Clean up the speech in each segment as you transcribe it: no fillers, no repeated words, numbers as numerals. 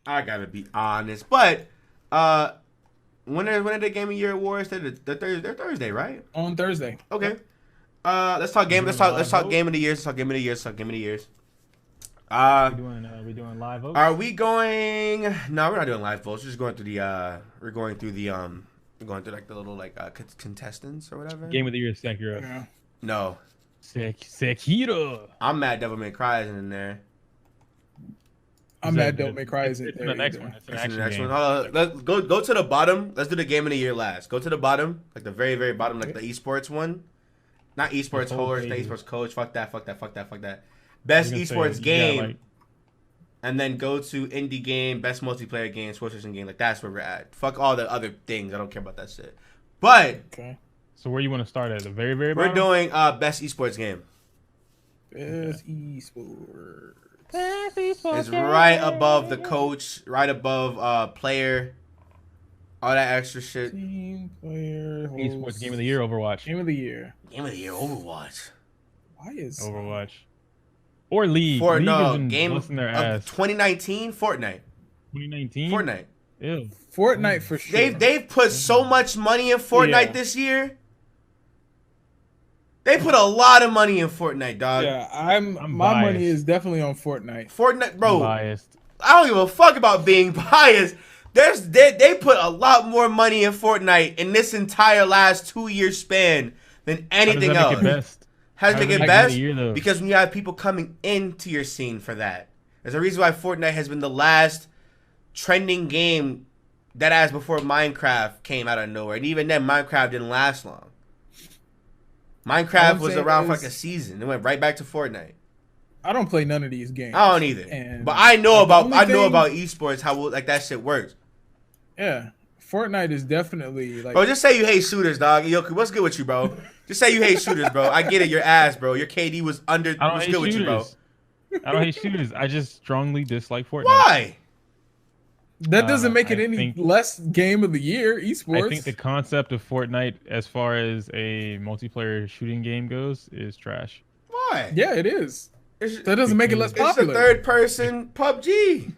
I gotta be honest, but when are the Game of Year awards? They're Thursday, right? On Thursday. Okay. Yep. Let's talk game. Let's talk Game of the Years. Let's talk Game of the Years. Let's talk Game of the Years. We doing live votes? Are we going? No, we're not doing live votes. We're just going through like the little like contestants or whatever. Game of the Year is Sekiro. Yeah. No. Sekiro. I'm mad Devil May Cry isn't in there. I'm mad Devil May Cry isn't It's there. the next either. one. It's an That's action the next game. one. Let's go to the bottom. Let's do the Game of the Year last. Go to the bottom, like the very, very bottom, like the esports one. Not esports horror, the esports coach. Fuck that. Best esports game. And then go to indie game, best multiplayer game, sports racing game. Like that's where we're at. Fuck all the other things. I don't care about that shit. But Okay. So where you want to start at? The very, very bottom? we're doing best esports game. Best esports. It's right above the coach, right above player, all that extra shit. Team player. Esports Game of the Year, Overwatch. Game of the Year. Game of the Year, Overwatch. Why is Overwatch. Or League. For League no has been game busting their of ass. 2019, Fortnite. 2019? Fortnite. Ew. Fortnite for sure? They've put so much money in Fortnite Yeah. this year. They put a lot of money in Fortnite, dog. Yeah, I'm my biased. money is definitely on Fortnite. Fortnite, bro. I'm biased. I don't give a fuck about being biased. They put a lot more money in Fortnite in this entire last 2-year span than anything How does that else. make it best? How does How it does get it make best? the year, though? Because when you have people coming into your scene for that. There's a reason why Fortnite has been the last trending game that as before Minecraft came out of nowhere. And even then, Minecraft didn't last long. Minecraft was around for like a season. It went right back to Fortnite. I don't play none of these games. I don't either. And But I know the about only esports, how like that shit works. Yeah, Fortnite is definitely like. Bro, just say you hate shooters, dog. Yo, what's good with you, bro? Just say you hate shooters, bro. I get it. Your ass, bro. Your KD was under. I don't What's hate good with you, bro? shooters. I don't hate shooters. I just strongly dislike Fortnite. Why? That doesn't make it I any think- less game of the year esports. I think the concept of Fortnite, as far as a multiplayer shooting game goes, is trash. Why? Yeah, it is. It's, That doesn't make it less it's a popular. third-person PUBG.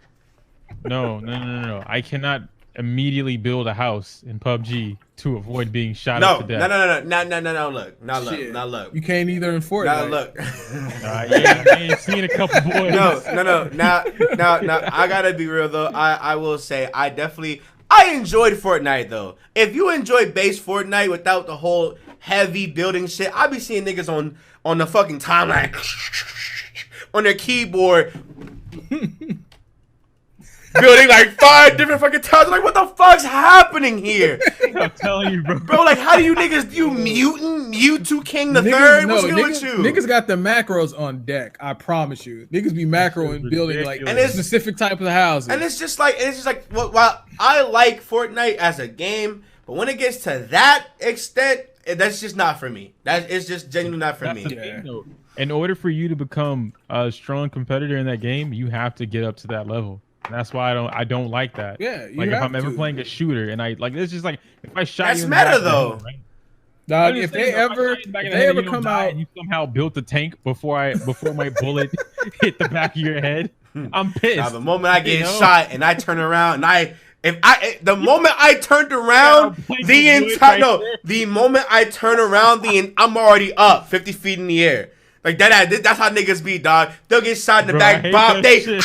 No. I cannot immediately build a house in PUBG to avoid being shot No, up to no, death. no. Look, now look, Shit. now look. You can't either in Fortnite. Now look. Yeah, I ain't seen a couple boys. No. Now, I gotta be real though. I will say I enjoyed Fortnite though. If you enjoy base Fortnite without the whole heavy building shit, I be seeing niggas on the fucking timeline on their keyboard building like 5 different fucking towers. I'm like, what the fuck's happening here? I'm telling you, bro. Bro, like, how do you niggas do Mewtwo King the Niggas- Third? no, What's good niggas, with you? Niggas got the macros on deck. I promise you. Niggas be macro and building like ridiculous. And it's- specific type of houses. And it's just like well, while I like Fortnite as a game, but when it gets to that extent, that's just not for me. That is just genuinely not for That's me. the thing, though. In order for you to become a strong competitor in that game, you have to get up to that level. And that's why I don't like that. Yeah, you like if have I'm ever to. playing a shooter and I like it's just like if I shot That's you in the meta, back of the though. head, right? Dog, I'm if just they saying, though, ever if I shot you in the back if of the they head ever and you don't come die out, and you somehow built a tank before my bullet hit the back of your head, I'm pissed. Now, the moment I get You know? shot and I turn around and the moment I turned around, Yeah, the moment I turn around, I'm already up 50 feet in the air. Like that's how niggas be, dog. They'll get shot in the Bro, I back, hate Bob. that They shit.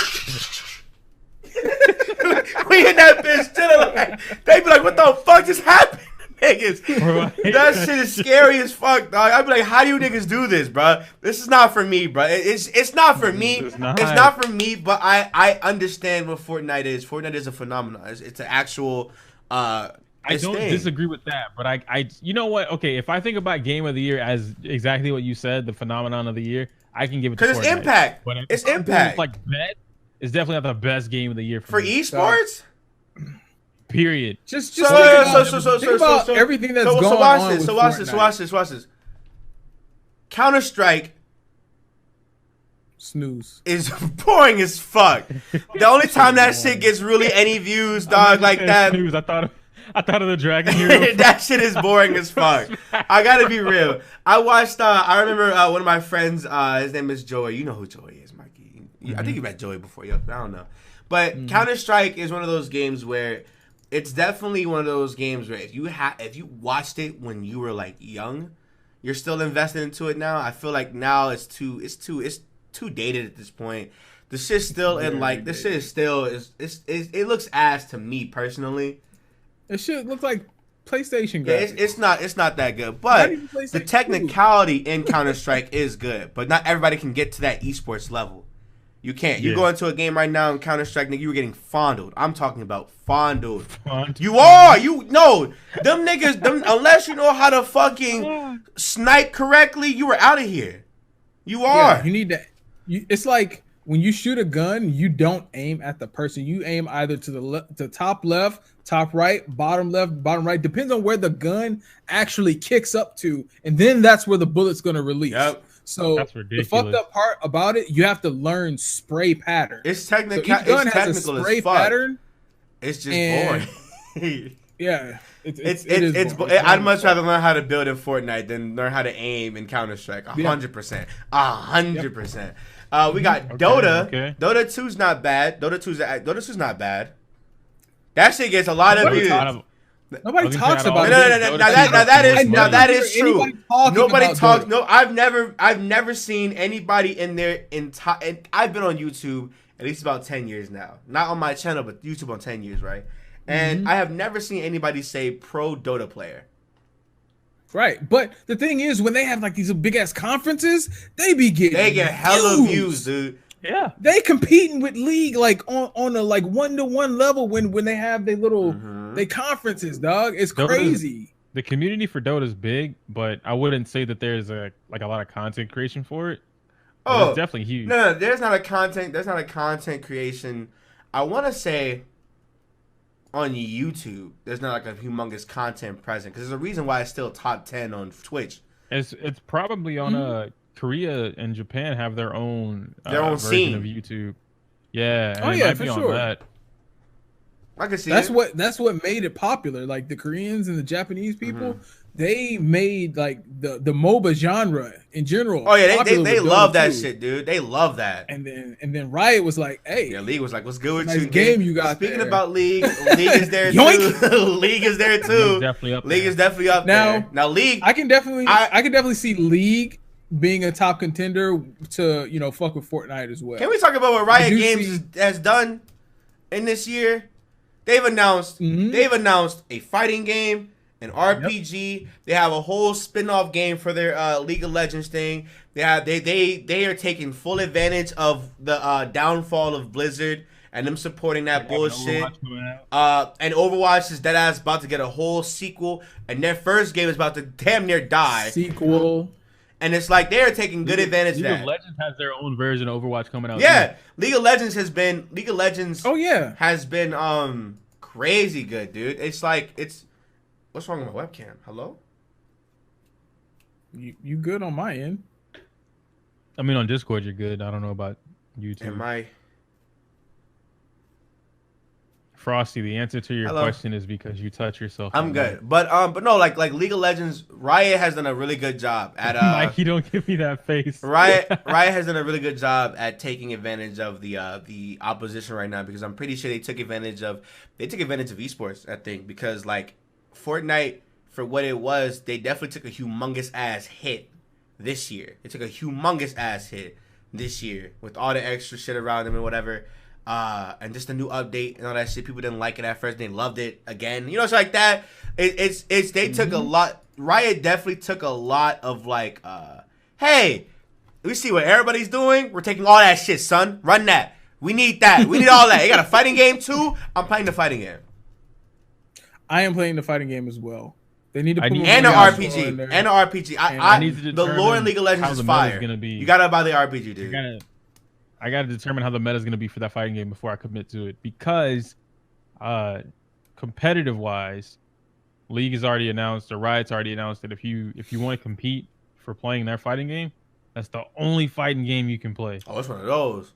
we in that bitch chilling like they be like, what the fuck just happened, niggas? Bro, I hate That shit is scary as fuck, dog. I'd be like, how do you niggas do this, bro? This is not for me, bro. It's not for me. It's not. It's not for me. But I understand what Fortnite is. Fortnite is a phenomenon. It's an actual. I don't disagree with that, but I you know what? Okay, if I think about Game of the Year as exactly what you said, the phenomenon of the year, I can give it to Because it's Fortnite. impact. But if It's I'm doing impact. Like bet, it's definitely not the best game of the year For me. esports. Period. just So think about everything that's going watch on this. with So watch Fortnite. this. Watch this. Counter Strike Snooze. is boring as fuck. The only time that shit gets really any views, dog, like that. Snooze. I thought of the Dragon Hero. That shit is boring as fuck. I gotta be real. I watched. I remember one of my friends. His name is Joey. You know who Joey is, Mikey. I think you met Joey before, yo. I don't know. But Counter-Strike is one of those games where it's definitely one of those games where if you watched it when you were like young, you're still invested into it now. I feel like now it's too dated at this point. The shit's still in like this shit is still it looks ass to me personally. It should look like PlayStation graphics. Yeah, it's not that good. But the technicality in Counter-Strike is good. But not everybody can get to that esports level. You can't. You go into a game right now in Counter-Strike, nigga, you were getting fondled. I'm talking about fondled. You are. Them niggas, unless you know how to fucking snipe correctly, you were out of here. You are. Yeah, you need that. It's like when you shoot a gun, you don't aim at the person. You aim either to the top left, top right, bottom left, bottom right. Depends on where the gun actually kicks up to, and then that's where the bullet's gonna release. Yep. So the fucked up part about it, you have to learn spray pattern. It's technical. So each gun has a spray pattern. It's just boring. Yeah, I'd much rather learn how to build in Fortnite than learn how to aim in Counter-Strike. 100%. 100%. We got Dota. Okay. Dota 2's not bad. Dota 2's not bad. That shit gets a lot of views. Nobody talks about it. No. Now that is true. Nobody talks. No, I've never seen anybody in their entire. I've been on YouTube at least about 10 years now. Not on my channel, but YouTube on 10 years, right? And I have never seen anybody say pro Dota player. Right, but the thing is, when they have like these big ass conferences, they get hella views, dude. Yeah, they competing with League like on a like 1-to-1 level when they have their little they conferences, dog. It's crazy. The community for Dota is big, but I wouldn't say that there's a lot of content creation for it. Oh, it's definitely huge. No, there's not a content creation. I want to say on YouTube, there's not like a humongous content present because there's a reason why it's still top 10 on Twitch. It's probably on Korea and Japan have their own version scene of YouTube. Yeah. And it might be on that. I can see that's what made it popular. Like the Koreans and the Japanese people, they made like the MOBA genre in general. Oh yeah, they love that shit, dude. They love that. And then Riot was like, hey, yeah, League was like, what's good with nice you? Game you got. Speaking there. about League is there too. League is there too. League is definitely up there. Now League, I can definitely see League being a top contender to fuck with Fortnite as well. Can we talk about what Riot Games has done in this year? They've announced a fighting game, an RPG. Yep. They have a whole spin-off game for their League of Legends thing. They are taking full advantage of the downfall of Blizzard and them supporting that bullshit. And Overwatch is deadass about to get a whole sequel, and their first game is about to damn near die. Sequel. And it's like they're taking good advantage of that. League of Legends has their own version of Overwatch coming out. Yeah, too. League of Legends has been crazy good, dude. It's like what's wrong with my webcam? Hello? You good on my end? I mean, on Discord you're good. I don't know about YouTube. Am I? Frosty, the answer to your question is because you touch yourself. I'm good, but no, like League of Legends, Riot has done a really good job at Mikey, don't give me that face. Riot has done a really good job at taking advantage of the opposition right now because I'm pretty sure they took advantage of esports. I think because like Fortnite for what it was, they definitely took a humongous ass hit this year. They took a humongous ass hit this year with all the extra shit around them and whatever. And just a new update and all that shit. People didn't like it at first. They loved it again. It's like that. They took a lot. Riot definitely took a lot of like, hey, we see what everybody's doing. We're taking all that shit, son. Run that. We need that. We need all that. You got a fighting game too? I'm playing the fighting game. I am playing the fighting game as well. They need to put and an RPG. And an RPG. The lore in League of Legends is fire. You gotta buy the RPG, dude. I got to determine how the meta is going to be for that fighting game before I commit to it because competitive wise, League has already announced or Riot's already announced that if you want to compete for playing their fighting game, that's the only fighting game you can play. Oh, it's one of those.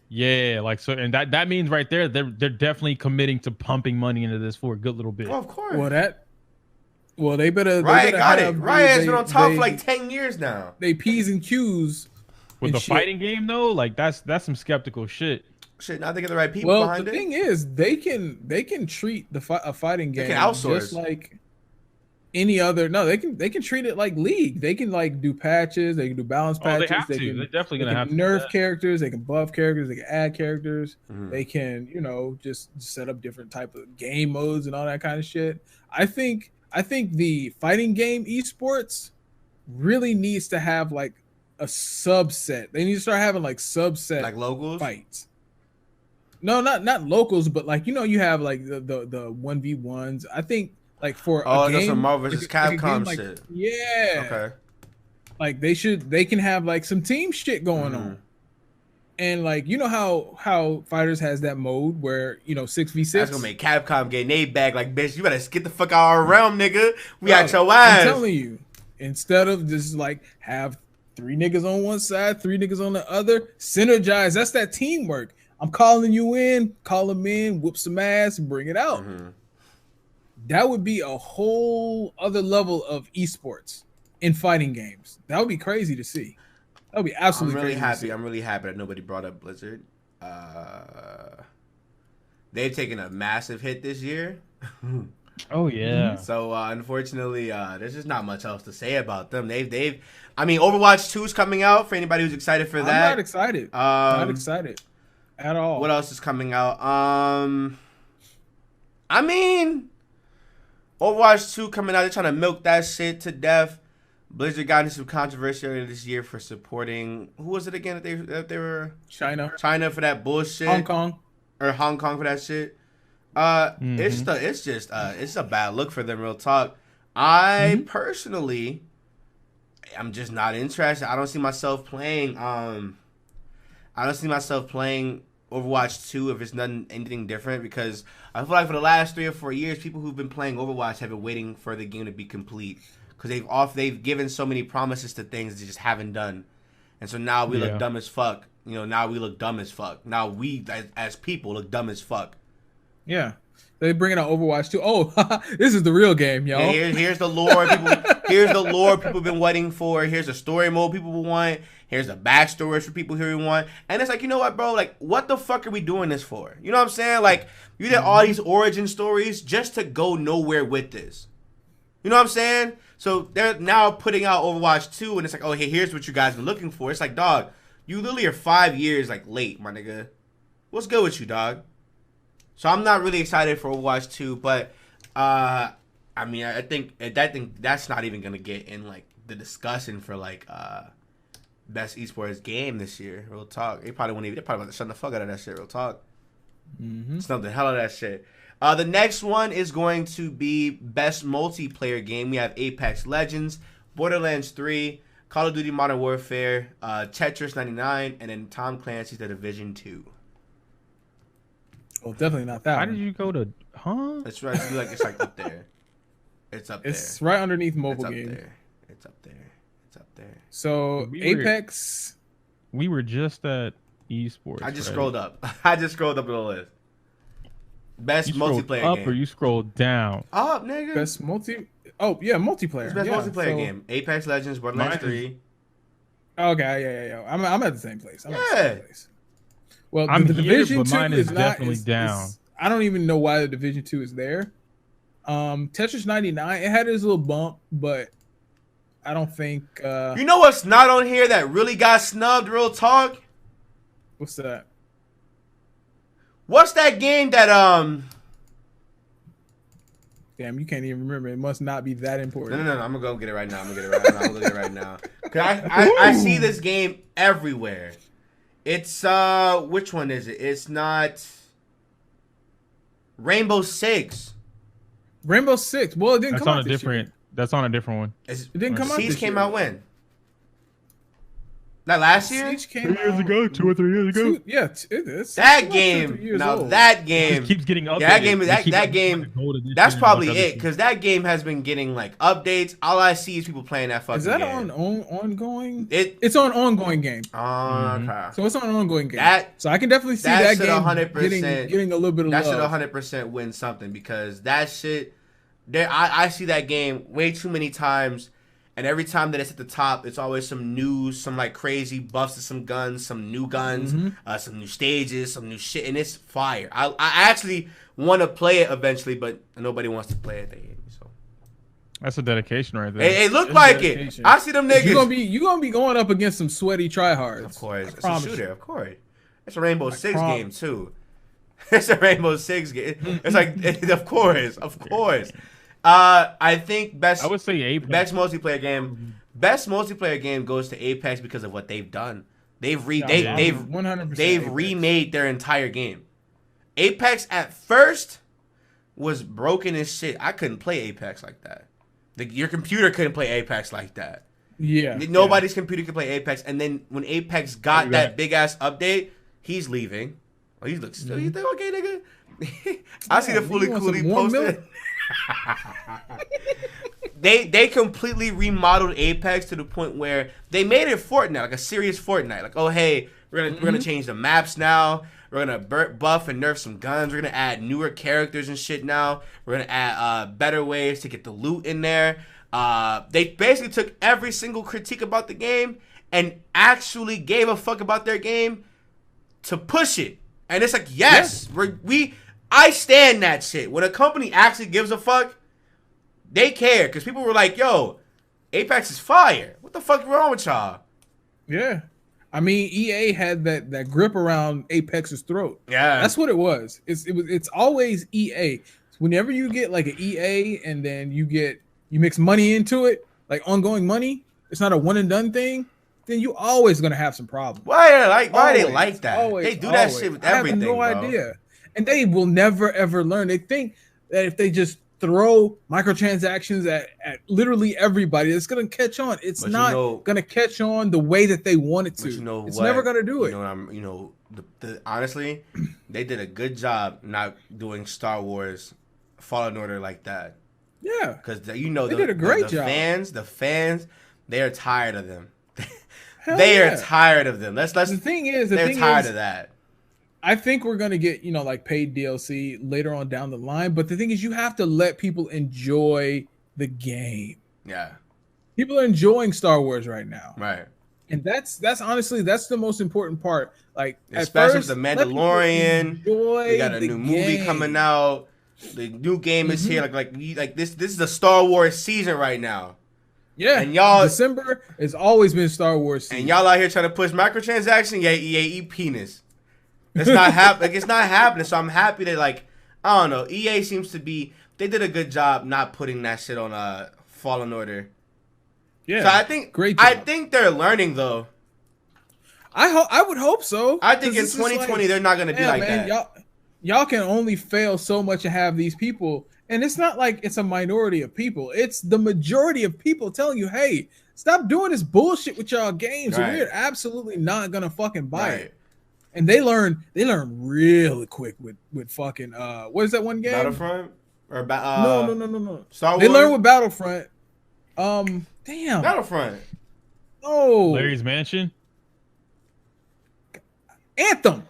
Yeah, like so, and that means right there they're definitely committing to pumping money into this for a good little bit. Oh, of course. Well, they better. Riot got it. Riot has been on top for like 10 years now. They P's and Q's. With the fighting game though, like that's some skeptical shit. Shit, now they get the right people Well, behind the it. thing is, they can treat a fighting game outsource. just like any other. No, they can treat it like League. They can like do patches. They can do balance patches. They have to. They're definitely gonna have to nerf characters. They can buff characters. They can add characters. Mhm. They can just set up different type of game modes and all that kind of shit. I think the fighting game esports really needs to have like a subset. They need to start having like subset like locals fights. No, not locals, but like you have like the 1v1s. I think like for a game, some Marvel vs. Capcom like, shit. Yeah. Okay. Like they can have like some team shit going on. And like how Fighters has that mode where 6v6. That's gonna make Capcom get their bag like, bitch, you better get the fuck out of our realm, nigga. We got your ass. I'm telling you, instead of just like have 3 niggas on one side, 3 niggas on the other, synergize. That's that teamwork. I'm calling you in, call them in, whoop some ass, and bring it out. That would be a whole other level of esports in fighting games. That would be crazy to see. That would be absolutely crazy. I'm really happy that nobody brought up Blizzard. They've taken a massive hit this year. Oh yeah. So unfortunately, there's just not much else to say about them. I mean, Overwatch 2 is coming out for anybody who's excited for that. I'm not excited. Not excited at all. What else is coming out? I mean, Overwatch 2 coming out. They're trying to milk that shit to death. Blizzard got into some controversy earlier this year for supporting, who was it again that they were? China for that bullshit. Hong Kong for that shit. It's a bad look for them, real talk. I personally, I'm just not interested. I don't see myself playing Overwatch 2 if it's anything different, because I feel like for the last 3 or 4 years, people who've been playing Overwatch have been waiting for the game to be complete, because they've given so many promises to things they just haven't done, and so now we look dumb as fuck. Now we look dumb as fuck. Now we as people look dumb as fuck. Yeah. They bringing out Overwatch 2. Oh, this is the real game, y'all. Yeah, here's the lore. Here's the lore people have been waiting for. Here's the story mode people want. Here's the backstories for people who want. And it's like, you know what, bro? Like, what the fuck are we doing this for? You know what I'm saying? Like, you did all these origin stories just to go nowhere with this. You know what I'm saying? So they're now putting out Overwatch 2, and it's like, oh, hey, here's what you guys been looking for. It's like, dog, you literally are 5 years like late, my nigga. What's good with you, dog? So I'm not really excited for Overwatch 2, but I mean, I think that's not even gonna get in like the discussion for like best esports game this year. Real talk. They're probably about to shut the fuck out of that shit. Real talk. Snub the hell out of that shit. The next one is going to be best multiplayer game. We have Apex Legends, Borderlands 3, Call of Duty Modern Warfare, Tetris 99, and then Tom Clancy's The Division 2. Well, definitely not that. How one. did you go to? Huh? That's right. It's like up there. It's up there. It's right underneath mobile game. It's up there. So Apex. We were just at esports. I just scrolled up. I just scrolled up the list. Best multiplayer up game. Or you scrolled down? Up, nigga. Best multiplayer. Best multiplayer game. Apex Legends, Borderlands 3. Okay, yeah. I'm at the same place. Well, I'm the here, Division but 2 mine is definitely down. I don't even know why the Division 2 is there. Tetris 99, it had its little bump, but I don't think. You know what's not on here that really got snubbed? Real talk. What's that? What's that game that Damn, you can't even remember. It must not be that important. No. I'm gonna go get it right now. I'm gonna get it right now. Cause I see this game everywhere. It's which one is it? It's not Rainbow Six. Rainbow Six. Well, it didn't come out this year. That's on a different one. It didn't come out. Siege came out when? Not last year? Siege came 2 years ago, 2 or 3 years ago. Yeah, it is. That game. Now that game it keeps getting updated. That game. That's probably it, because that game has been getting like updates. All I see is people playing that fucking game. Is that on ongoing? It's on ongoing game. Okay. So it's on an ongoing game. So I can definitely see that game 100% getting a little bit of love. That should 100% win something, because that shit. I see that game way too many times, And every time that it's at the top, it's always some news, some like crazy buffs to some guns, some new guns, some new stages, some new shit, and it's fire. I actually want to play it eventually, but nobody wants to play it. They hate me, so. That's a dedication right there. It look like dedication. It. I see them niggas. You gonna be going up against some sweaty tryhards. Of course, it's a shooter. Of course, it's a Rainbow Six game too. It's a Rainbow Six game. It's like, of course. I think I would say Apex. Best multiplayer game. Best multiplayer game goes to Apex because of what they've done. They've 100% remade their entire game. Apex at first was broken as shit. I couldn't play Apex like that. Your computer couldn't play Apex like that. Yeah. Nobody's computer could play Apex. And then when Apex got that big ass update, he's leaving. Oh, he looks still. You think okay, nigga? I see the fully coolly posted. They completely remodeled Apex to the point where they made it Fortnite, like a serious Fortnite. Like, oh hey, we're gonna change the maps now. We're gonna buff and nerf some guns. We're gonna add newer characters and shit now. We're gonna add better ways to get the loot in there. They basically took every single critique about the game and actually gave a fuck about their game to push it. And it's like, yes, I stand that shit. When a company actually gives a fuck, they care. Because people were like, yo, Apex is fire. What the fuck is wrong with y'all? Yeah. I mean, EA had that grip around Apex's throat. Yeah. That's what it was. It's always EA. Whenever you get like an EA and then you mix money into it, like ongoing money, it's not a one and done thing, then you always gonna have some problems. Why they like that? They do that shit with everything. I have no idea. And they will never ever learn. They think that if they just throw microtransactions at literally everybody, it's gonna catch on. It's not gonna catch on the way that they want it to. It's never gonna do it. Honestly, they did a good job not doing Star Wars Fallen Order like that. Yeah, because they did a great job. The fans, they are tired of them. They are tired of them. The thing is, they're tired of that. I think we're gonna get like paid DLC later on down the line, but the thing is, you have to let people enjoy the game. Yeah, people are enjoying Star Wars right now, right? And that's honestly the most important part. Like, especially with the Mandalorian, we got a new movie coming out. The new game is here. Like this is the Star Wars season right now. Yeah, and y'all, December has always been Star Wars season. And y'all out here trying to push microtransactions. Yeah, EA eat penis. It's not happening. It's not happening. So I'm happy that I don't know. EA seems to be. They did a good job not putting that shit on Fallen Order. Yeah, so I think great job. I think they're learning though. I would hope so. I think in 2020 they're not gonna be like that. Y'all can only fail so much and have these people. And it's not like it's a minority of people. It's the majority of people telling you, hey, stop doing this bullshit with y'all games. Right. We're absolutely not going to fucking buy it. And they learn really quick with fucking, what is that one game? Battlefront? Or no. Star Wars? They learn with Battlefront. Damn. Battlefront. Oh. Larry's Mansion? Anthem.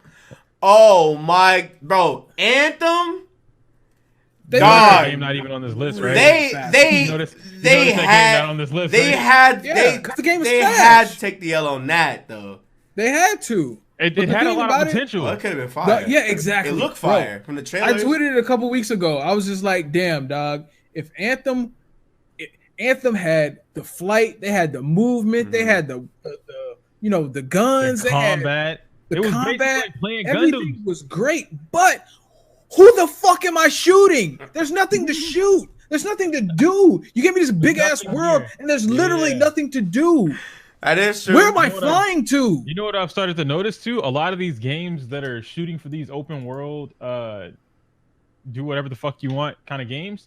Oh my, bro. Anthem? Dog, game not even on this list, right? They had to take the L on that though. They had to. It had a lot of potential. It could have been fire. Yeah, exactly. It looked fire from the trailer. I tweeted it a couple weeks ago. I was just like, damn, dog. If Anthem had the flight, they had the movement, they had the guns, the combat. It was combat. Like playing everything was great, but who the fuck am I shooting? There's nothing to shoot. There's nothing to do. You give me this big ass world, and there's literally nothing to do. That is true. Where am I flying to? You know what I've started to notice too? A lot of these games that are shooting for these open world, do whatever the fuck you want kind of games,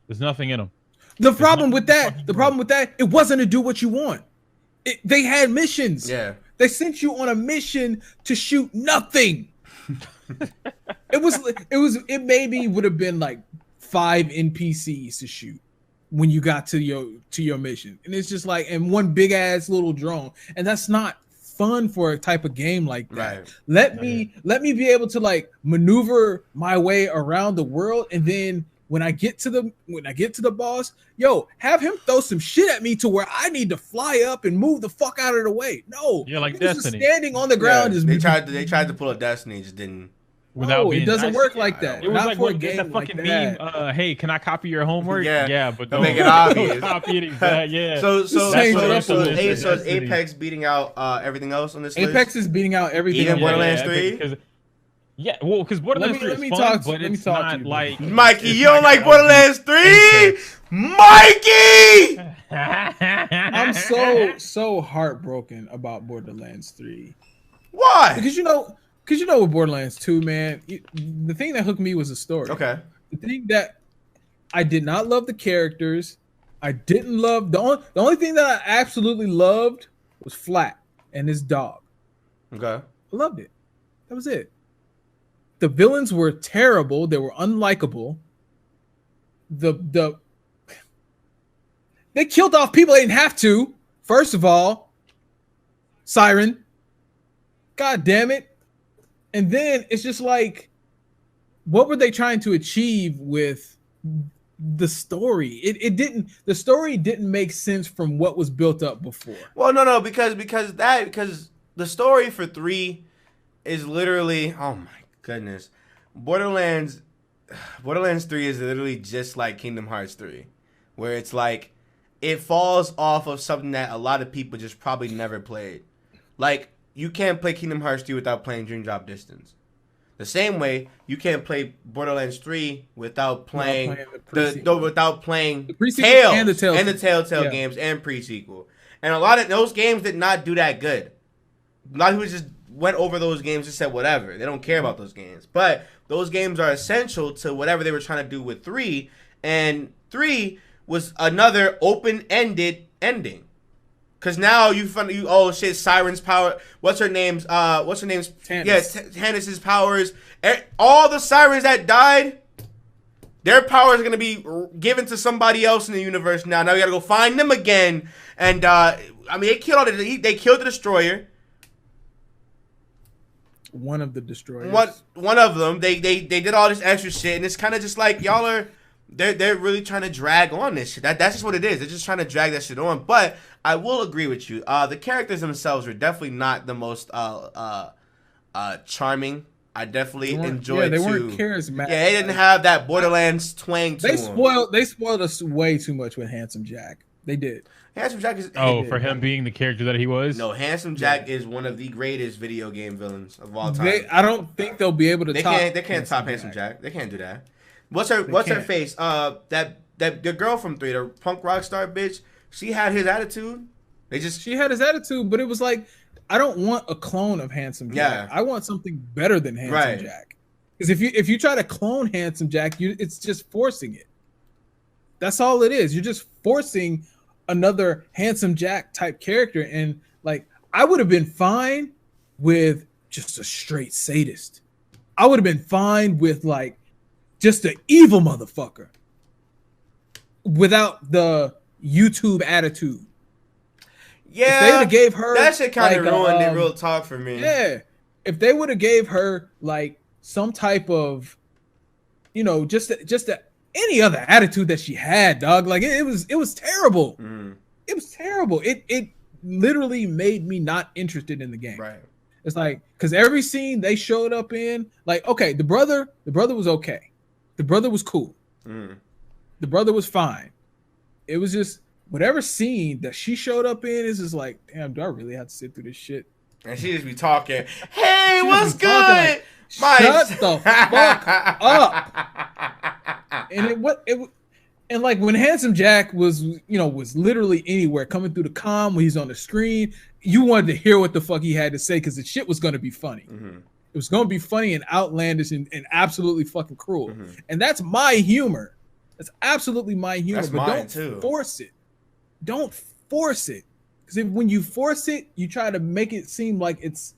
there's nothing in them. The problem with that, it wasn't to do what you want. They had missions. Yeah. They sent you on a mission to shoot nothing. It maybe would have been like 5 NPCs to shoot when you got to your mission. And it's just like, and one big ass little drone. And that's not fun for a type of game like that. Right. Let me be able to like maneuver my way around the world and then when I get to the boss, yo, have him throw some shit at me to where I need to fly up and move the fuck out of the way. No, yeah, like Destiny. Standing on the ground is they tried to pull a Destiny, just didn't. Without it doesn't work like that. It was like what that fucking meme. Hey, can I copy your homework? Yeah, but don't make it obvious. Copy it exactly. Yeah. So is Apex beating out everything else on this list? Apex is beating out everything. Even Borderlands 3. Yeah, well, because Borderlands 3 is fun, but it's not like Mikey. You don't like Borderlands 3, Mikey? I'm so heartbroken about Borderlands 3. Why? Because you know with Borderlands 2, man, the thing that hooked me was the story. Okay. The thing that I did not love the characters. I didn't love the only thing that I absolutely loved was Flat and his dog. Okay. I loved it. That was it. The villains were terrible. They were unlikable. They killed off people they didn't have to. First of all, Siren. God damn it. And then it's just like, what were they trying to achieve with the story? The story didn't make sense from what was built up before. Well, no, because the story for 3 is literally, oh my goodness. Borderlands 3 is literally just like Kingdom Hearts 3, where it's like it falls off of something that a lot of people just probably never played. Like, you can't play Kingdom Hearts 3 without playing Dream Drop Distance. The same way you can't play Borderlands 3 without playing without playing the Tales and the Telltale games and pre-sequel. And a lot of those games did not do that good. A lot of people just went over those games and said whatever. They don't care about those games. But those games are essential to whatever they were trying to do with 3. And 3 was another open-ended ending. Cause now oh shit, Siren's power. What's her name's? Tannis. Yes, Tannis's powers. All the Sirens that died, their powers are gonna be given to somebody else in the universe now. Now we gotta go find them again. And they killed they killed the Destroyer. One of the Destroyers. One of them. They did all this extra shit, and it's kind of just like y'all are. They're really trying to drag on this shit. That's just what it is. They're just trying to drag that shit on. But I will agree with you. The characters themselves were definitely not the most charming. I definitely enjoyed. Yeah, they weren't charismatic. Yeah, they didn't have that Borderlands twang to them. They spoiled us way too much with Handsome Jack. They did. Handsome Jack is for him being the character that he was. No, Handsome Jack is one of the greatest video game villains of all time. I don't think they'll be able to. They can't top Handsome Jack. They can't do that. What's her face? The girl from 3, the punk rock star bitch. She had his attitude. She had his attitude, but it was like, I don't want a clone of Handsome Jack. I want something better than Handsome Jack. Because if you try to clone Handsome Jack, it's just forcing it. That's all it is. You're just forcing another Handsome Jack type character, and like, I would have been fine with just a straight sadist. I would have been fine with like just an evil motherfucker without the YouTube attitude. Yeah, if they would have gave her that shit kind of ruined the real talk for me. Yeah, if they would have gave her like some type of, just any other attitude that she had, dog. Like it was terrible. It was terrible. It literally made me not interested in the game. Right. It's like, because every scene they showed up in, like, okay, the brother was okay. The brother was cool. The brother was fine. It was just whatever scene that she showed up in is just like, damn, do I really have to sit through this shit? And she just be talking, hey, what's good? Like, shut the fuck up. And like when Handsome Jack was literally anywhere coming through the comm when he's on the screen, you wanted to hear what the fuck he had to say because the shit was going to be funny. It was going to be funny and outlandish and absolutely fucking cruel. And that's my humor. That's absolutely my humor. That's but don't too. Force it. Don't force it. Because when you force it, you try to make it seem like it's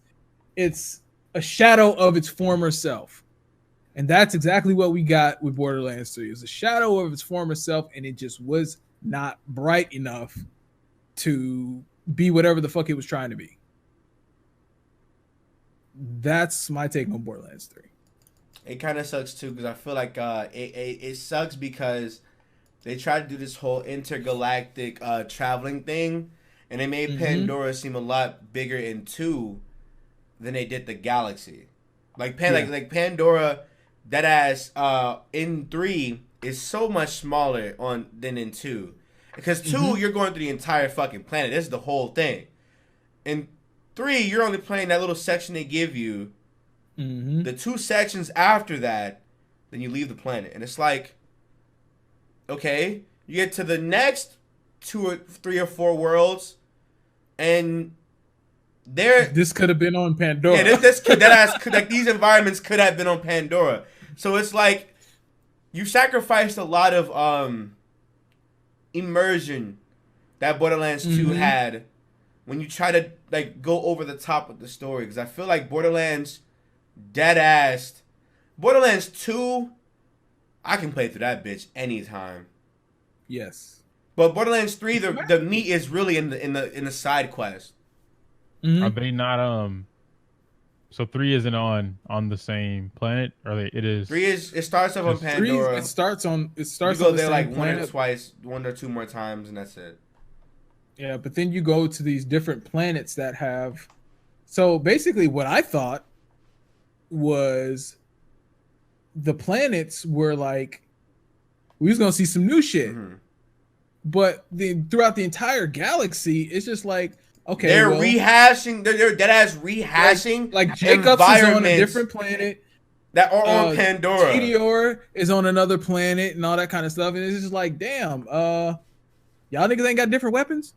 a shadow of its former self. And that's exactly what we got with Borderlands 3. It was a shadow of its former self, and it just was not bright enough to be whatever the fuck it was trying to be. That's my take on Borderlands 3. It kind of sucks too because I feel like it sucks because they tried to do this whole intergalactic traveling thing, and they made Pandora seem a lot bigger in 2 than they did the galaxy. Like Pandora, that ass in 3 is so much smaller than in 2, because 2 you're going through the entire fucking planet. This is the whole thing. In 3 you're only playing that little section they give you. The 2 sections after that, then you leave the planet, and it's like, okay, you get to the next 2 or 3 or 4 worlds, and this could have been on Pandora. Yeah, like these environments could have been on Pandora. So it's like you sacrificed a lot of immersion that Borderlands 2 had when you try to like go over the top with the story. Because I feel like Borderlands 2, I can play through that bitch anytime. Yes. But Borderlands 3, the meat is really in the side quest. Are they not so 3 isn't on the same planet? It is. 3 it starts off on Pandora. It starts you go on there the like planet. one or two more times, and that's it. Yeah, but then you go to these different planets that have. So basically, what I thought was the planets were like we was gonna see some new shit, but throughout the entire galaxy, it's just like. Okay, they're rehashing. They're dead ass rehashing. Like Jacobs is on a different planet that are on Pandora. Meteor is on another planet and all that kind of stuff, and it's just like, damn, y'all niggas ain't got different weapons,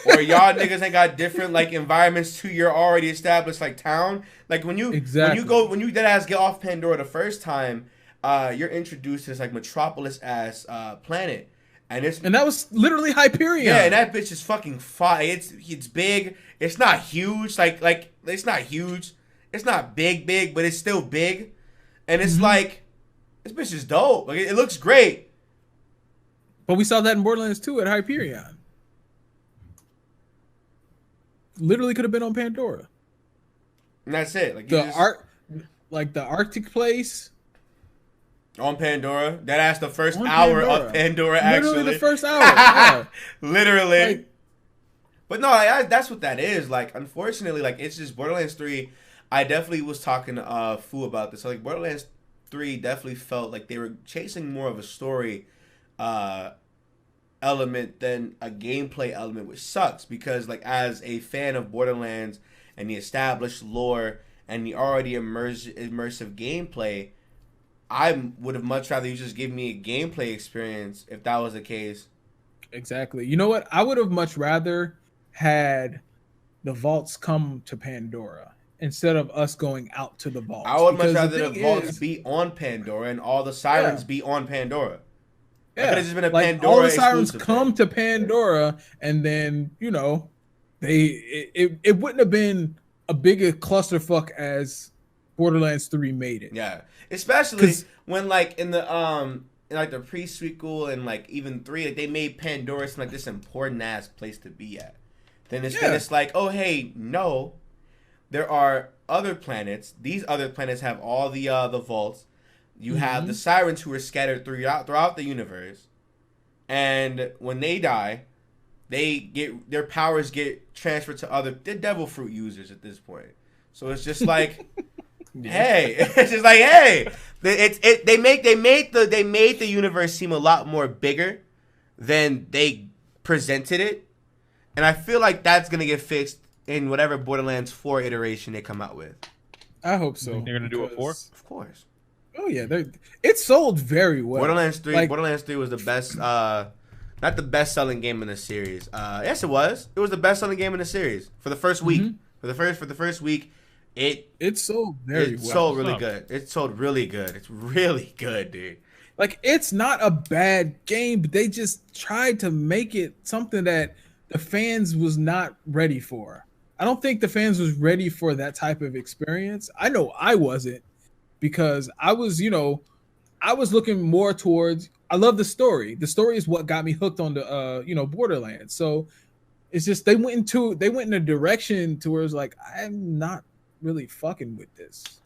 or y'all niggas ain't got different like environments to your already established like town. Like when you dead ass get off Pandora the first time, you're introduced to this like metropolis ass planet. And that was literally Hyperion. Yeah, and that bitch is fucking fire. It's big. It's not huge. Like it's not huge. It's not big, but it's still big. And it's like this bitch is dope. Like it looks great. But we saw that in Borderlands 2 at Hyperion. Literally could have been on Pandora. And that's it. Like the Arctic place. On Pandora. That's the first hour of Pandora, actually. Literally the first hour. Yeah. Literally. Like, but no, that's what that is. Like, unfortunately, like, it's just Borderlands 3. I definitely was talking to Fu about this. So, like, Borderlands 3 definitely felt like they were chasing more of a story element than a gameplay element, which sucks. Because, like, as a fan of Borderlands and the established lore and the already immersive gameplay, I would have much rather you just give me a gameplay experience if that was the case. Exactly. You know what? I would have much rather had the vaults come to Pandora instead of us going out to the vaults. I would much rather the vaults be on Pandora and all the sirens be on Pandora. Yeah. It could have just been a Pandora all the sirens come to Pandora, and then, you know, it wouldn't have been a bigger clusterfuck as Borderlands 3 made it. Yeah. Especially when like in the like the pre-sequel and like even 3, like they made Pandora seem like this important ass place to be at. Then it's like, oh hey, no, there are other planets. These other planets have all the vaults. You have the sirens who are scattered throughout the universe, and when they die, their powers get transferred to they're devil fruit users at this point. So it's just like. Hey, it's just like they made the universe seem a lot more bigger than they presented it, and I feel like that's gonna get fixed in whatever Borderlands 4 iteration they come out with. I hope so. They're gonna do a 4, of course. Oh yeah, it sold very well. Borderlands 3 was the best, not the best selling game in the series. Yes, it was. It was the best selling game in the series for the first week. For the first week. It sold very well. It sold really good. It sold really good. It's really good, dude. Like, it's not a bad game, but they just tried to make it something that the fans was not ready for. I don't think the fans was ready for that type of experience. I know I wasn't, because I was looking more towards, I love the story. The story is what got me hooked on the Borderlands. So it's just they went in a direction to where it's like, I'm not really fucking with this.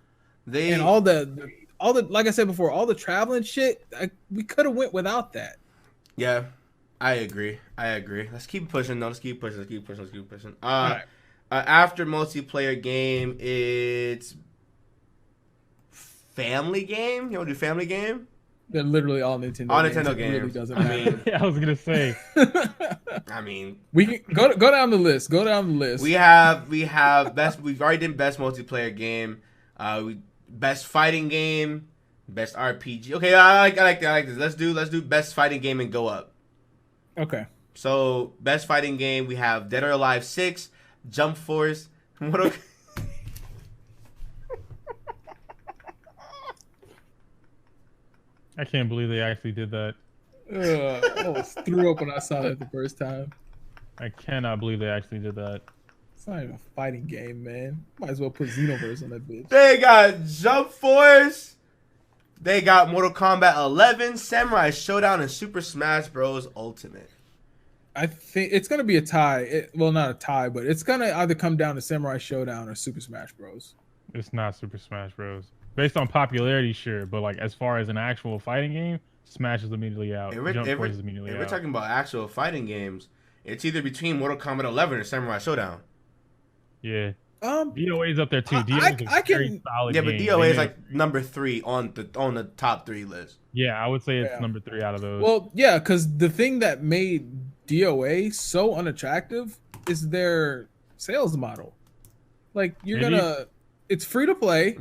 And all the like I said before, all the traveling shit, we could have went without that. Yeah, I agree. Let's keep pushing though. Let's keep pushing. Right. After multiplayer game, it's family game. You want to do family game? They're literally all Nintendo. All games. Nintendo It games. really doesn't matter. I was gonna say. I mean, we can go down the list. Go down the list. We have best. We've already done best multiplayer game. Best fighting game. Best RPG. Okay, I like this. Let's do best fighting game and go up. Okay. So best fighting game, we have Dead or Alive 6, Jump Force. I can't believe they actually did that. I almost threw up when I saw that the first time. I cannot believe they actually did that. It's not even a fighting game, man. Might as well put Xenoverse on that bitch. They got Jump Force. They got Mortal Kombat 11, Samurai Showdown, and Super Smash Bros. Ultimate. I think it's gonna be a tie. Well, not a tie, but it's gonna either come down to Samurai Showdown or Super Smash Bros. It's not Super Smash Bros. Based on popularity, sure, but like as far as an actual fighting game, Smash is immediately out. Jump Force is immediately out. We're talking about actual fighting games. It's either between Mortal Kombat 11 or Samurai Showdown. Yeah. DOA is up there too. DOA is a very solid but game. DOA is like number 3 on the top 3 list. Yeah, I would say it's number 3 out of those. Well, yeah, because the thing that made DOA so unattractive is their sales model. Like it's free to play,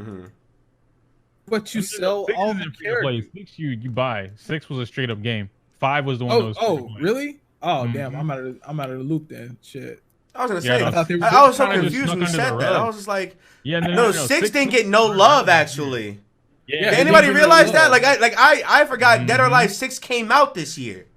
but you sell all the characters. 6 you buy. 6 was a straight up game. 5 was the one that was. Oh, really? Oh, damn! I'm out of the loop then. Shit. I was gonna say, I was so confused when you said that. I was just like, no, 6 didn't get no love actually. Yeah. Did anybody realize that? I forgot Dead or Alive 6 came out this year.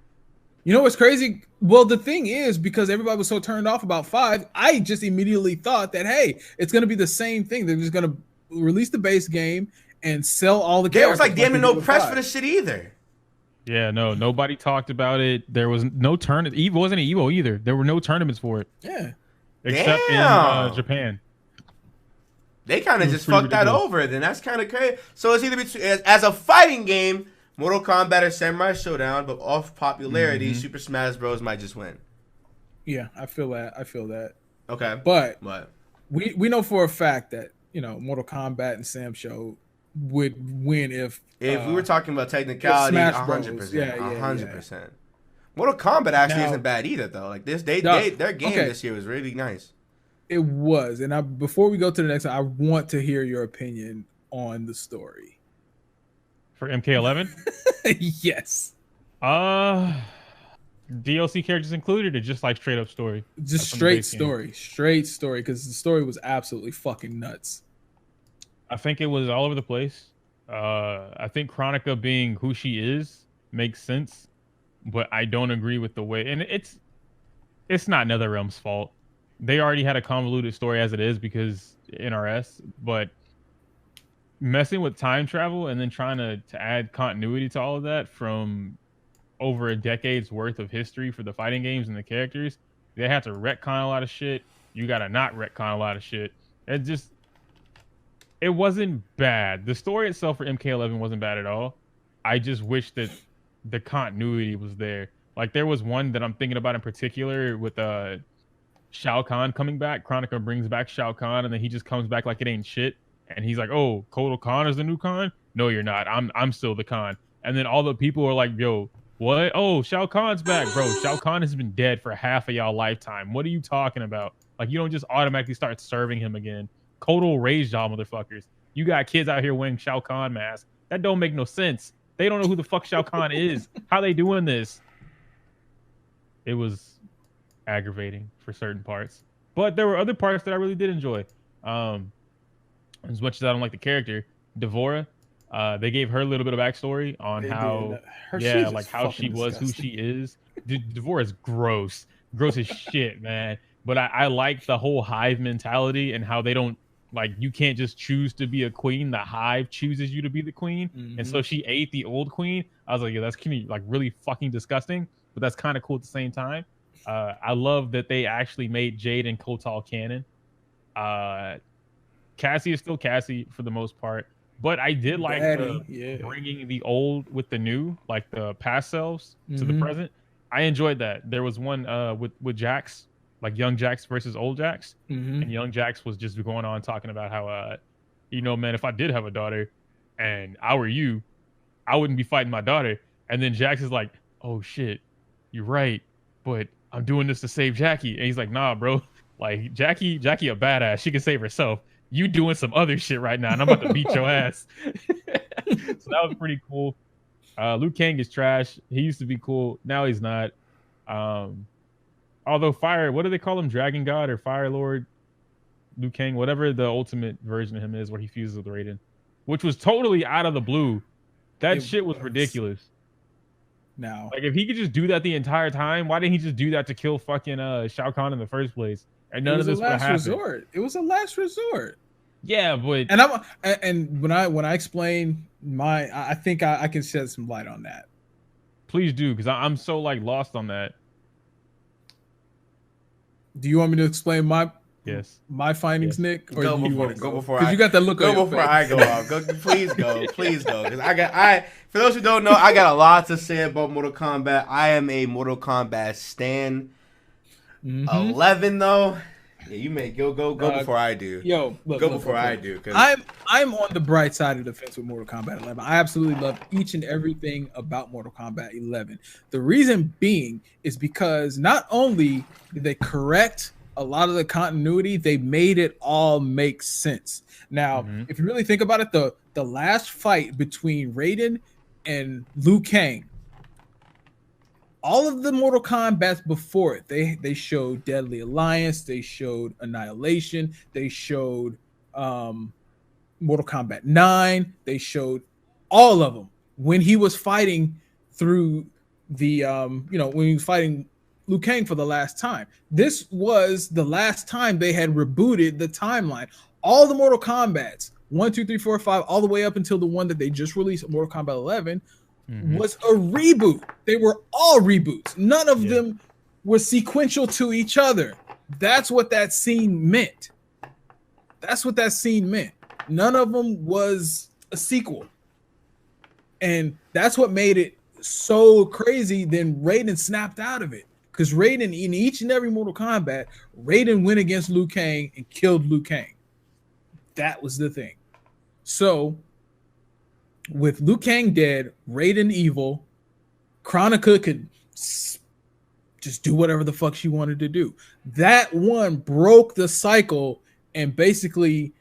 You know what's crazy? Well, the thing is, because everybody was so turned off about 5, I just immediately thought that, hey, it's gonna be the same thing. They're just gonna release the base game and sell all the characters. There was damn no press for this shit either. Yeah, no, nobody talked about it. There was no tournament. Evo wasn't an Evo either. There were no tournaments for it. Yeah. Except in Japan. They kind of just fucked that over. Then that's kind of crazy. So it's either between, as a fighting game, Mortal Kombat or Samurai Showdown, but off popularity, Super Smash Bros. Might just win. Yeah, I feel that. Okay. But we know for a fact that, Mortal Kombat and Sam Show would win if we were talking about technicality, 100%. Yeah, 100%. Mortal Kombat actually isn't bad either, though. Like their game this year was really nice. It was, and before we go to the next one, I want to hear your opinion on the story for MK11. Yes. DLC characters included, or just like straight up story? Just straight story, because the story was absolutely fucking nuts. I think it was all over the place. I think Chronica being who she is makes sense, but I don't agree with the way. And it's not NetherRealm's fault. They already had a convoluted story as it is because NRS, but messing with time travel and then trying to add continuity to all of that from over a decade's worth of history for the fighting games and the characters, they had to retcon a lot of shit. You gotta not retcon a lot of shit. It wasn't bad. The story itself for MK11 wasn't bad at all. I just wish that the continuity was there. Like there was one that I'm thinking about in particular with Shao Kahn coming back. Chronica brings back Shao Kahn, and then he just comes back like it ain't shit. And he's like, "Oh, Kotal Kahn is the new Kahn? No, you're not. I'm still the Kahn." And then all the people are like, "Yo, what? Oh, Shao Kahn's back, bro. Shao Kahn has been dead for half of y'all lifetime. What are you talking about? Like you don't just automatically start serving him again. Kotal raised y'all motherfuckers. You got kids out here wearing Shao Kahn masks. That don't make no sense. They don't know who the fuck Shao Kahn is. How they doing this?" It was aggravating for certain parts, but there were other parts that I really did enjoy. As much as I don't like the character, Devora, they gave her a little bit of backstory on how she was, who she is. Devora is gross as shit, man. But I like the whole hive mentality and how they don't, like, you can't just choose to be a queen. The hive chooses you to be the queen. And so she ate the old queen. I was like, yeah, that's like really fucking disgusting, but that's kind of cool at the same time. I love that they actually made Jade and Kotal canon. Cassie is still Cassie for the most part. But I did like Daddy, bringing the old with the new, like the past selves to the Mhm. present. I enjoyed that. There was one with Jax, like young Jax versus old Jax, and Mhm. young Jax was just going on talking about how man, if I did have a daughter and I were you, I wouldn't be fighting my daughter. And then Jax is like, "Oh shit, you're right, but I'm doing this to save Jackie." And he's like, "Nah, bro. Like Jackie a badass. She can save herself. You doing some other shit right now, and I'm about to beat your ass." So that was pretty cool. Liu Kang is trash. He used to be cool. Now he's not. Um, although what do they call him? Dragon God or Fire Lord? Liu Kang, whatever the ultimate version of him is, where he fuses with Raiden, which was totally out of the blue. That shit was ridiculous. Now, Like, if he could just do that the entire time, why didn't he just do that to kill fucking Shao Kahn in the first place? And none of this would have happened. Resort. It was a last resort. Yeah, but and when I explain I think I can shed some light on that. Please do, because I'm so like lost on that. Do you want me to explain my findings, Yes. Nick? Or go before because you got that look. Go before I go off. Please go. Because for those who don't know, I got a lot to say about Mortal Kombat. I am a Mortal Kombat stan. 11 though. Yeah, you may go before I do. Yo, look, before I do. Cause I'm on the bright side of the fence with Mortal Kombat 11. I absolutely love each and everything about Mortal Kombat 11. The reason being is because not only did they correct a lot of the continuity, they made it all make sense. Now, if you really think about it, the last fight between Raiden and Liu Kang, all of the Mortal Kombat before it, they showed Deadly Alliance, they showed Annihilation, they showed Mortal Kombat 9, they showed all of them when he was fighting through the when he was fighting Liu Kang for the last time. This was the last time they had rebooted the timeline. All the Mortal Kombats, 1, 2, 3, 4, 5, all the way up until the one that they just released, Mortal Kombat 11, was a reboot. They were all reboots. None of them were sequential to each other. That's what that scene meant. None of them was a sequel. And that's what made it so crazy. Then Raiden snapped out of it. Because Raiden, in each and every Mortal Kombat, Raiden went against Liu Kang and killed Liu Kang. That was the thing. So, with Liu Kang dead, Raiden evil, Kronika could just do whatever the fuck she wanted to do. That one broke the cycle and basically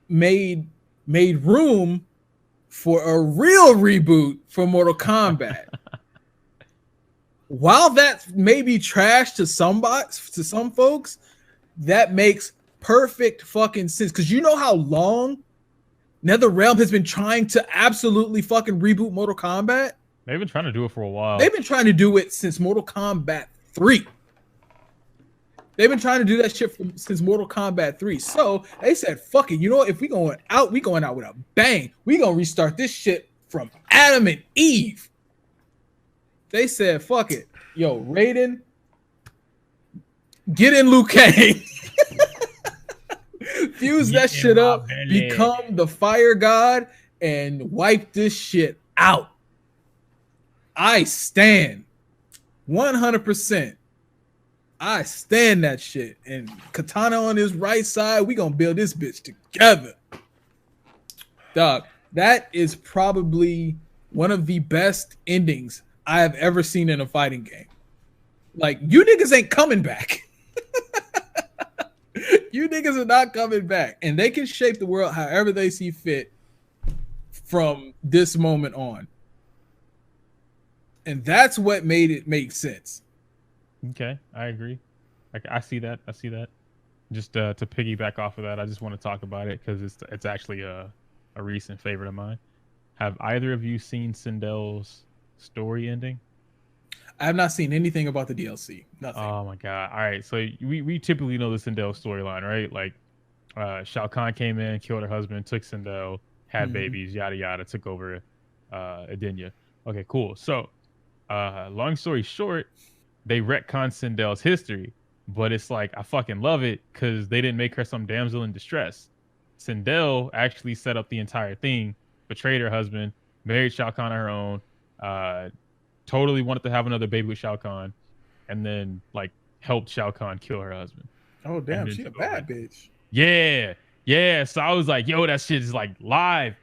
made room for a real reboot for Mortal Kombat. While that may be trash to some folks, that makes perfect fucking sense. Because you know how long NetherRealm has been trying to absolutely fucking reboot Mortal Kombat? They've been trying to do it for a while. They've been trying to do it since Mortal Kombat 3. They've been trying to do that shit since Mortal Kombat 3. So they said, fuck it. You know what? If we going out with a bang. We going to restart this shit from Adam and Eve. They said, fuck it. Yo, Raiden, get in Liu Kang. Fuse that shit up, become the fire god, and wipe this shit out. I stand 100%. I stand that shit. And Katana on his right side, we gonna build this bitch together. Dog, that is probably one of the best endings I have ever seen in a fighting game. Like, you niggas ain't coming back. You niggas are not coming back. And they can shape the world however they see fit from this moment on. And that's what made it make sense. Okay, I agree. I see that. Just to piggyback off of that, I just want to talk about it because it's actually a recent favorite of mine. Have either of you seen Sindel's story ending? I have not seen anything about the DLC. Nothing. Oh my god! All right, so we typically know the Sindel storyline, right? Like, Shao Kahn came in, killed her husband, took Sindel, had babies, yada yada, took over Edenia. Okay, cool. So, long story short, they retcon Sindel's history, but it's like I fucking love it because they didn't make her some damsel in distress. Sindel actually set up the entire thing, betrayed her husband, married Shao Kahn on her own, totally wanted to have another baby with Shao Kahn, and then like helped Shao Kahn kill her husband. Oh damn, she a bad bitch. Yeah. So I was like, yo, that shit is like live.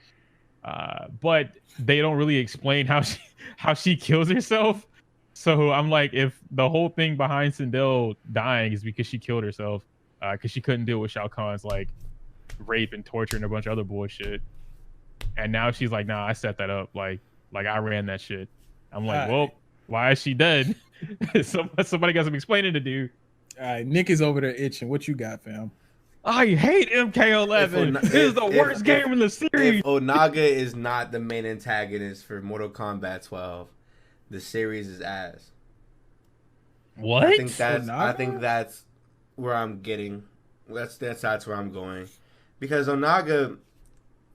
But they don't really explain how she kills herself. So I'm like, if the whole thing behind Sindel dying is because she killed herself, because she couldn't deal with Shao Kahn's like rape and torture and a bunch of other bullshit, and now she's like, nah, I set that up, like I ran that shit. I'm like, well, why is she dead? Somebody got some explaining to do. All right, Nick is over there itching. What you got, fam? I hate MK11. This is the worst game in the series. If Onaga is not the main antagonist for Mortal Kombat 12, the series is ass. What? I think that's where I'm getting. That's where I'm going, because Onaga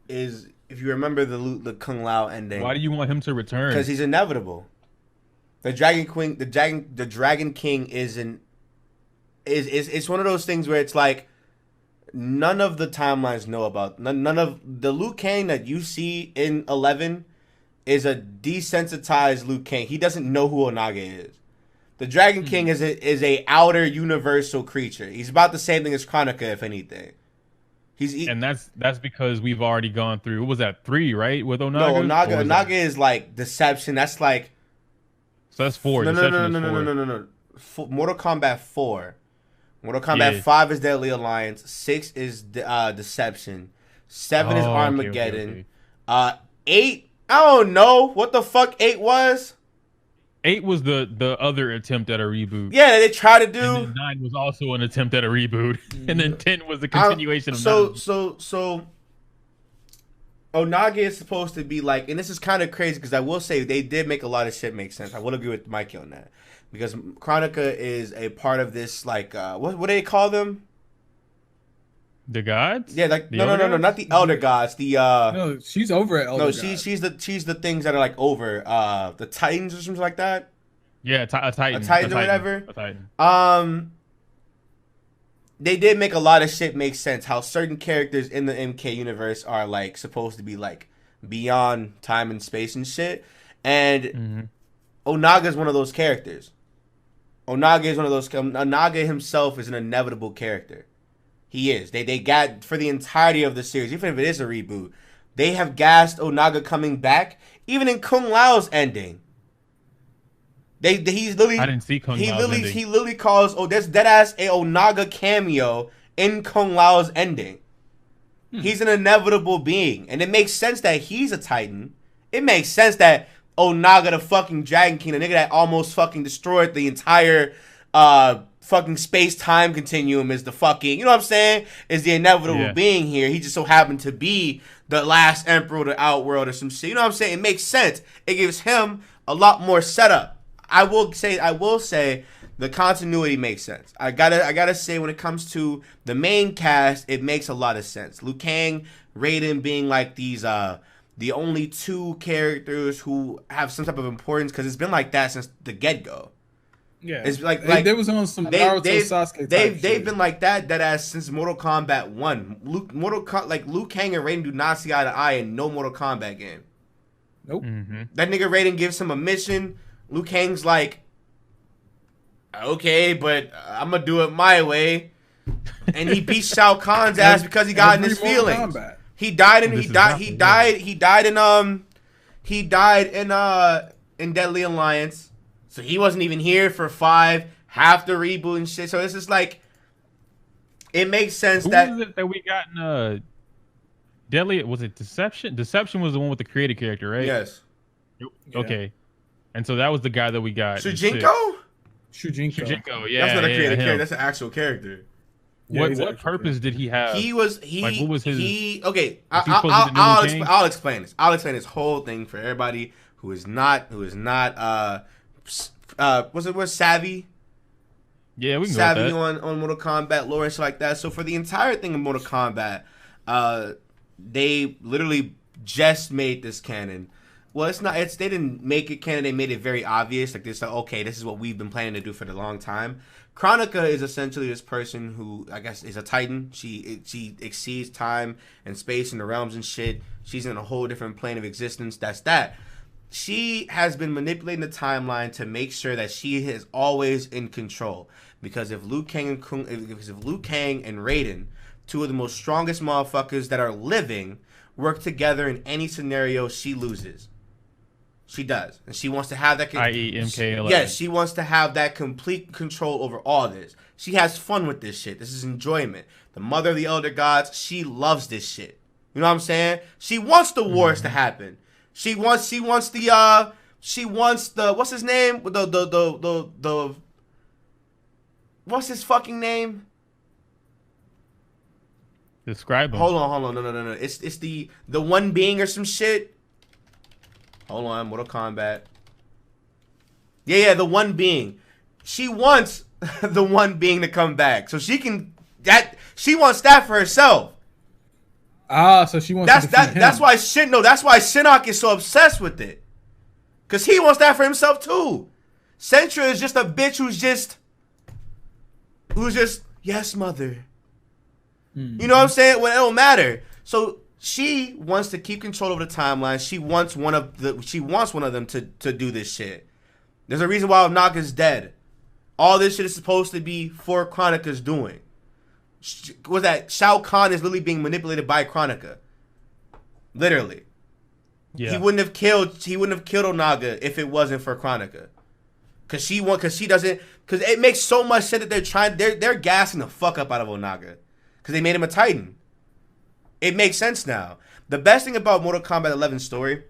is, if you remember the Kung Lao ending. Why do you want him to return? Because he's inevitable. The Dragon King is it's one of those things where it's like none of the timelines know about. None of the Liu Kang that you see in 11 is a desensitized Liu Kang. He doesn't know who Onaga is. The Dragon King is a outer universal creature. He's about the same thing as Kronika, if anything. And that's because we've already gone through. What was that, 3, right? With Onaga? No, Onaga is like deception. That's like. So that's 4. No. Mortal Kombat 4. Mortal Kombat 5 is Deadly Alliance. 6 is Deception. 7 is Armageddon. Okay. 8, I don't know what the fuck 8 was. 8 was the other attempt at a reboot. Yeah, they tried to do. And then 9 was also an attempt at a reboot, and then 10 was the continuation of 9. So Onaga is supposed to be like, and this is kind of crazy because I will say they did make a lot of shit make sense. I will agree with Mikey on that, because Kronika is a part of this, like what do they call them? The gods? Yeah, like no, not the elder gods. The no, she's over at elder. No, gods. she's the things that are like over the Titans or something like that. Yeah, a Titan. A Titan or whatever. A Titan. They did make a lot of shit make sense. How certain characters in the MK universe are like supposed to be like beyond time and space and shit. And Onaga is one of those characters. Onaga himself is an inevitable character. He is. They got, for the entirety of the series, even if it is a reboot, they have gassed Onaga coming back. Even in Kung Lao's ending. He's literally. I didn't see Kung Lao's ending. He literally calls. Oh, there's dead ass a Onaga cameo in Kung Lao's ending. He's an inevitable being, and it makes sense that he's a Titan. It makes sense that Onaga, the fucking Dragon King, the nigga that almost fucking destroyed the entire fucking space-time continuum, is the fucking, you know what I'm saying, is the inevitable being here. He just so happened to be the last emperor of the Outworld or some shit. You know what I'm saying? It makes sense. It gives him a lot more setup. I will say the continuity makes sense. I gotta say, when it comes to the main cast, it makes a lot of sense. Liu Kang, Raiden being like these the only 2 characters who have some type of importance, because it's been like that since the get-go. Yeah, it's like there was on some Naruto Sasuke. They've been like that ass since Mortal Kombat 1. Liu Kang and Raiden do not see eye to eye in no Mortal Kombat game. Nope. That nigga Raiden gives him a mission. Liu Kang's like, okay, but I'm gonna do it my way, and he beats Shao Kahn's ass because he got in his feelings. He died in Deadly Alliance, so he wasn't even here for 5, half the reboot and shit. So it's just like, it makes sense. Who was it that we got in Deadly? Was it Deception? Deception was the one with the creative character, right? Yes. Okay. And so that was the guy that we got. Shujinko, yeah. That's not a creative character. That's an actual character. What purpose did he have? What was his? Okay, I'll explain this. I'll explain this whole thing for everybody who is not was savvy. Yeah, we can savvy go with that. on Mortal Kombat lore and shit like that. So for the entire thing of Mortal Kombat, they literally just made this canon. Well, it's not. It's they didn't make it canon. They made it very obvious. Like they said, okay, this is what we've been planning to do for a long time. Chronica is essentially this person who I guess is a Titan. She exceeds time and space and the realms and shit. She's in a whole different plane of existence. That's that. She has been manipulating the timeline to make sure that she is always in control. Because if Liu Kang and Raiden, two of the most strongest motherfuckers that are living, work together in any scenario, she loses. She does, and she wants to have that. I.e. MK11. Yes, she wants to have that complete control over all this. She has fun with this shit. This is enjoyment. The mother of the elder gods, she loves this shit. You know what I'm saying? She wants the wars to happen. She wants the what's his name? The what's his fucking name? Describe him. Hold on. No. It's the one being or some shit. Hold on, Mortal Kombat. Yeah, the one being. She wants the one being to come back, so she can. She wants that for herself. So she wants. That's why Shinnok is so obsessed with it, cause he wants that for himself too. Sentra is just a bitch who's just yes, mother. You know what I'm saying? Well, it don't matter. So she wants to keep control over the timeline. She wants one of them to do this shit. There's a reason why Naga's dead. All this shit is supposed to be for Chronica's doing. Was that Shao Kahn is literally being manipulated by Chronica? Literally. Yeah. He wouldn't have killed Onaga if it wasn't for Chronica. Cause it makes so much sense that they're gassing the fuck up out of Onaga. Cause they made him a Titan. It makes sense now. The best thing about Mortal Kombat 11's story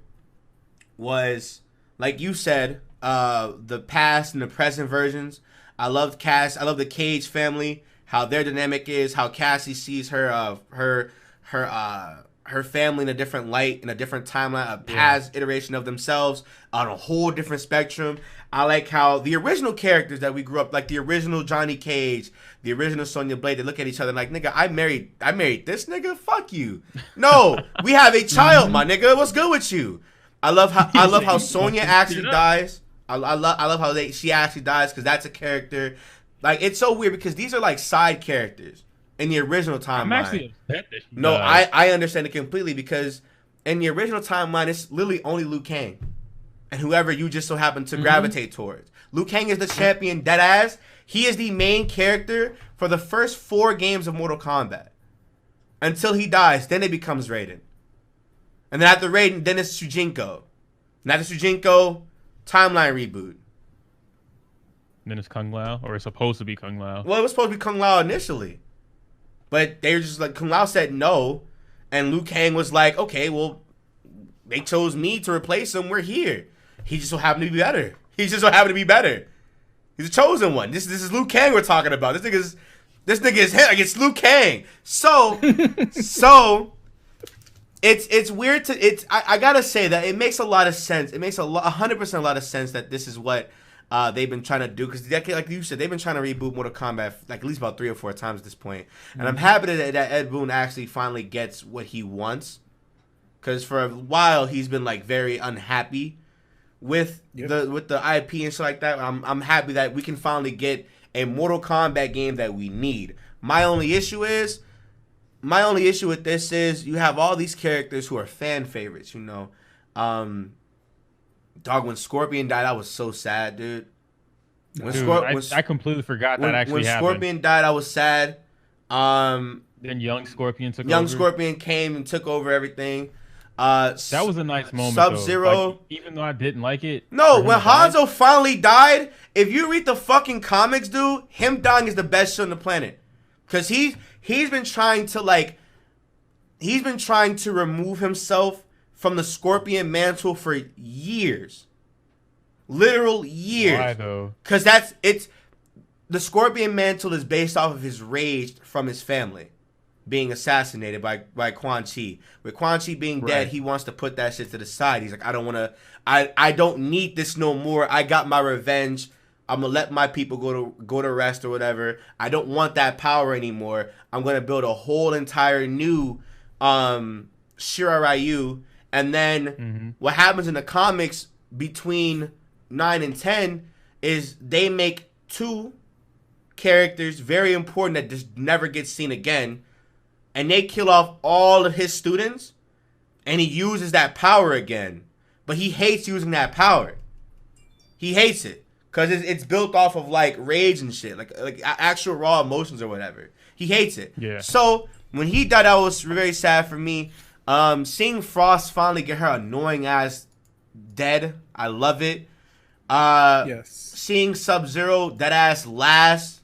was, like you said, the past and the present versions. I love the Cage family, how their dynamic is, how Cassie sees her family in a different light, in a different timeline, a past iteration of themselves on a whole different spectrum. I like how the original characters that we grew up, like the original Johnny Cage, the original Sonya Blade, they look at each other like, nigga, I married this nigga? Fuck you. No, we have a child, my nigga. What's good with you? I love how Sonya actually dies. I love how she actually dies, because that's a character. Like, it's so weird because these are like side characters in the original timeline. I'm actually upset that she dies. I understand it completely, because in the original timeline, it's literally only Liu Kang and whoever you just so happen to gravitate towards. Liu Kang is the champion, deadass. He is the main character for the first 4 games of Mortal Kombat. Until he dies, then it becomes Raiden. And then after Raiden, then it's Shujinko. And after Shujinko, timeline reboot. And then it's Kung Lao, or it's supposed to be Kung Lao. Well, it was supposed to be Kung Lao initially. But they were just like, Kung Lao said no. And Liu Kang was like, okay, well, they chose me to replace him. We're here. He just so happened to be better. He's a chosen one. This is Liu Kang we're talking about. This nigga is him. Like, it's Liu Kang. So it's weird I gotta say that it makes a lot of sense. It makes 100% a lot of sense that this is what they've been trying to do, because like you said, they've been trying to reboot Mortal Kombat like at least about 3 or 4 times at this point. And I'm happy that Ed Boon actually finally gets what he wants, because for a while he's been like very unhappy with the IP and shit like that. I'm happy that we can finally get a Mortal Kombat game that we need. My only issue with this is you have all these characters who are fan favorites, you know. Dog, when Scorpion died, I was so sad, dude. I completely forgot that actually happened. When Scorpion died, I was sad. Then Young Scorpion took over. Young Scorpion came and took over everything. That was a nice moment. Sub-Zero. Like, even though I didn't like it. No, when Hanzo finally died, if you read the fucking comics, dude, him dying is the best shit on the planet. Because he's been trying to remove himself from the Scorpion mantle for years. Literal years. Why though? Because the Scorpion mantle is based off of his rage from his family being assassinated by Quan Chi. With Quan Chi being dead, he wants to put that shit to the side. He's like, I don't need this no more. I got my revenge. I'm gonna let my people go to rest or whatever. I don't want that power anymore. I'm gonna build a whole entire new Shiraryu, And then what happens in the comics between 9 and 10 is they make 2 characters very important that just never get seen again, and they kill off all of his students, and he uses that power again. But he hates using that power. He hates it because it's built off of like rage and shit, like actual raw emotions or whatever. He hates it. Yeah. So when he died, that was very sad for me. Seeing Frost finally get her annoying ass dead, I love it. Yes. Seeing Sub-Zero dead ass last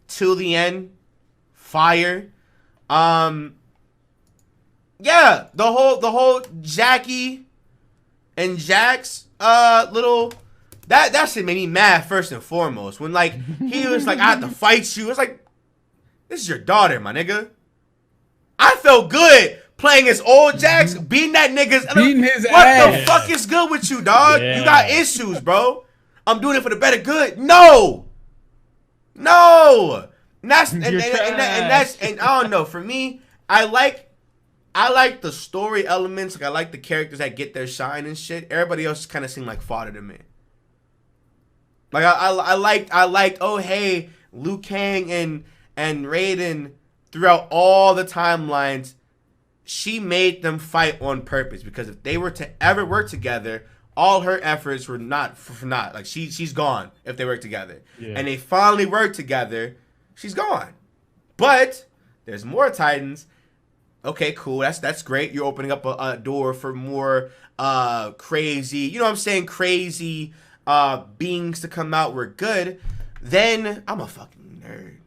till the end, fire. Yeah, the whole Jackie and Jax little that shit made me mad first and foremost. When like he was like, I have to fight you. It's like, this is your daughter, my nigga. I felt good playing as old Jax, beating that nigga's his what ass. the fuck is good with you, dog? Yeah. You got issues, bro. I'm doing it for the better good. No. And that's and I don't know. For me, I like the story elements. Like I like the characters that get their shine and shit. Everybody else kind of seemed like fodder to me. Like I liked oh hey, Liu Kang and Raiden throughout all the timelines. She made them fight on purpose, because if they were to ever work together, all her efforts were not for naught. Like she's gone if they work together. Yeah. And they finally work together, she's gone. But there's more Titans. Okay, cool. That's great. You're opening up a door for more crazy, you know what I'm saying, crazy beings to come out. We're good. Then I'm a fucking nerd.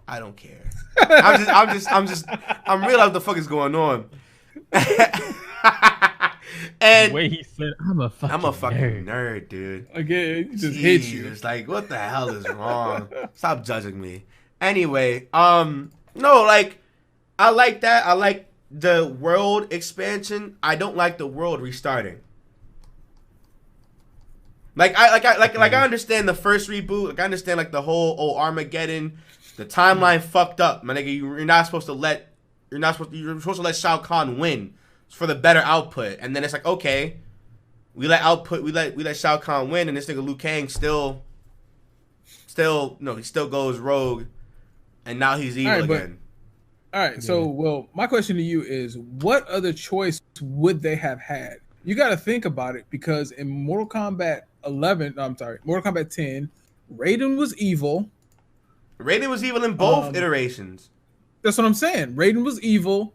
I don't care. I'm real what the fuck is going on. And the way he said, I'm a fucking nerd, dude. Again, he just hit you. It's like, what the hell is wrong? Stop judging me. Anyway, no, like, I like that. I like the world expansion. I don't like the world restarting. I understand the first reboot. Like I understand like the whole Armageddon. The timeline fucked up, my nigga. You're supposed to let Shao Kahn win for the better output, and then it's like, okay, we let Shao Kahn win, and this nigga Liu Kang still he still goes rogue, and now he's evil again. All right, so well, my question to you is, what other choice would they have had? You got to think about it, because in Mortal Kombat 10, Raiden was evil. Raiden was evil in both iterations. That's what I'm saying. Raiden was evil.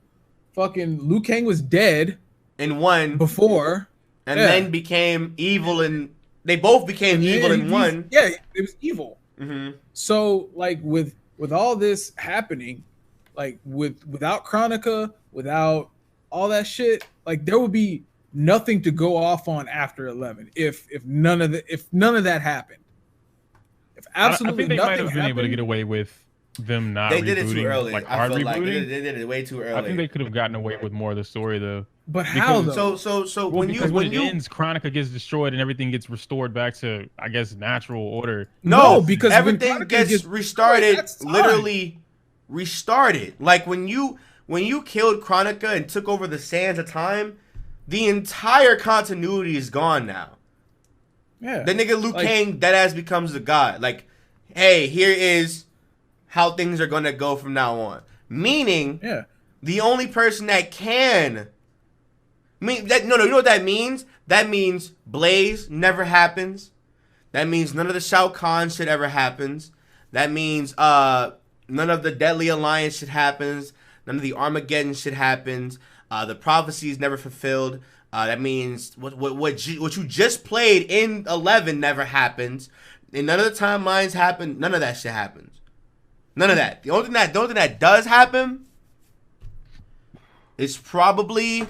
Fucking Liu Kang was dead in one before, and then became evil, and they both became evil in one. Yeah, it was evil. Mm-hmm. So like with all this happening, like without Chronica, without all that shit, like there would be nothing to go off on after 11 if none of that happened. If absolutely I think they nothing might have been able to happened, get away with them not they rebooting, did it too early. like I hard feel rebooting. like they did it way too early. I think they could have gotten away with more of the story though. But how though? So when it ends, Chronica gets destroyed and everything gets restored back to, I guess, natural order. No, because everything gets restarted, literally restarted. Like when you killed Chronica and took over the sands of time, the entire continuity is gone now. Yeah. The nigga Liu Kang deadass becomes the god. Like, hey, here is how things are gonna go from now on. Meaning, the only person that can. You know what that means? That means Blaze never happens. That means none of the Shao Kahn shit ever happens. That means none of the Deadly Alliance shit happens. None of the Armageddon shit happens. The prophecy is never fulfilled. That means what you just played in 11 never happens. And none of the timelines happen. None of that shit happens. None of that. The only thing that does happen is probably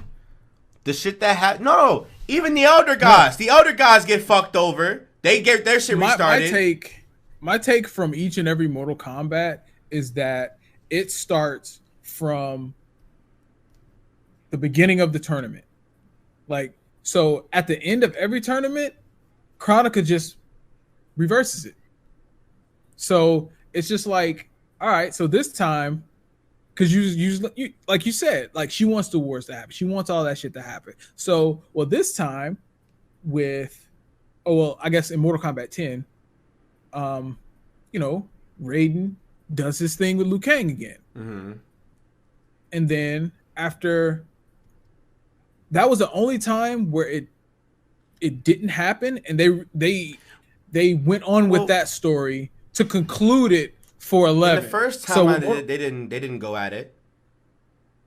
the shit that happened. No, even the Elder Gods. The Elder Gods get fucked over. They get their shit restarted. My take from each and every Mortal Kombat is that it starts from the beginning of the tournament. Like, so at the end of every tournament, Chronica just reverses it. So it's just like, all right, so this time Because you like you said, like she wants the wars to happen. She wants all that shit to happen. So, well, this time with, I guess in Mortal Kombat 10, Raiden does his thing with Liu Kang again, and then after that was the only time where it didn't happen, and they went on with that story to conclude it for 11. In the first timeline, they didn't go at it.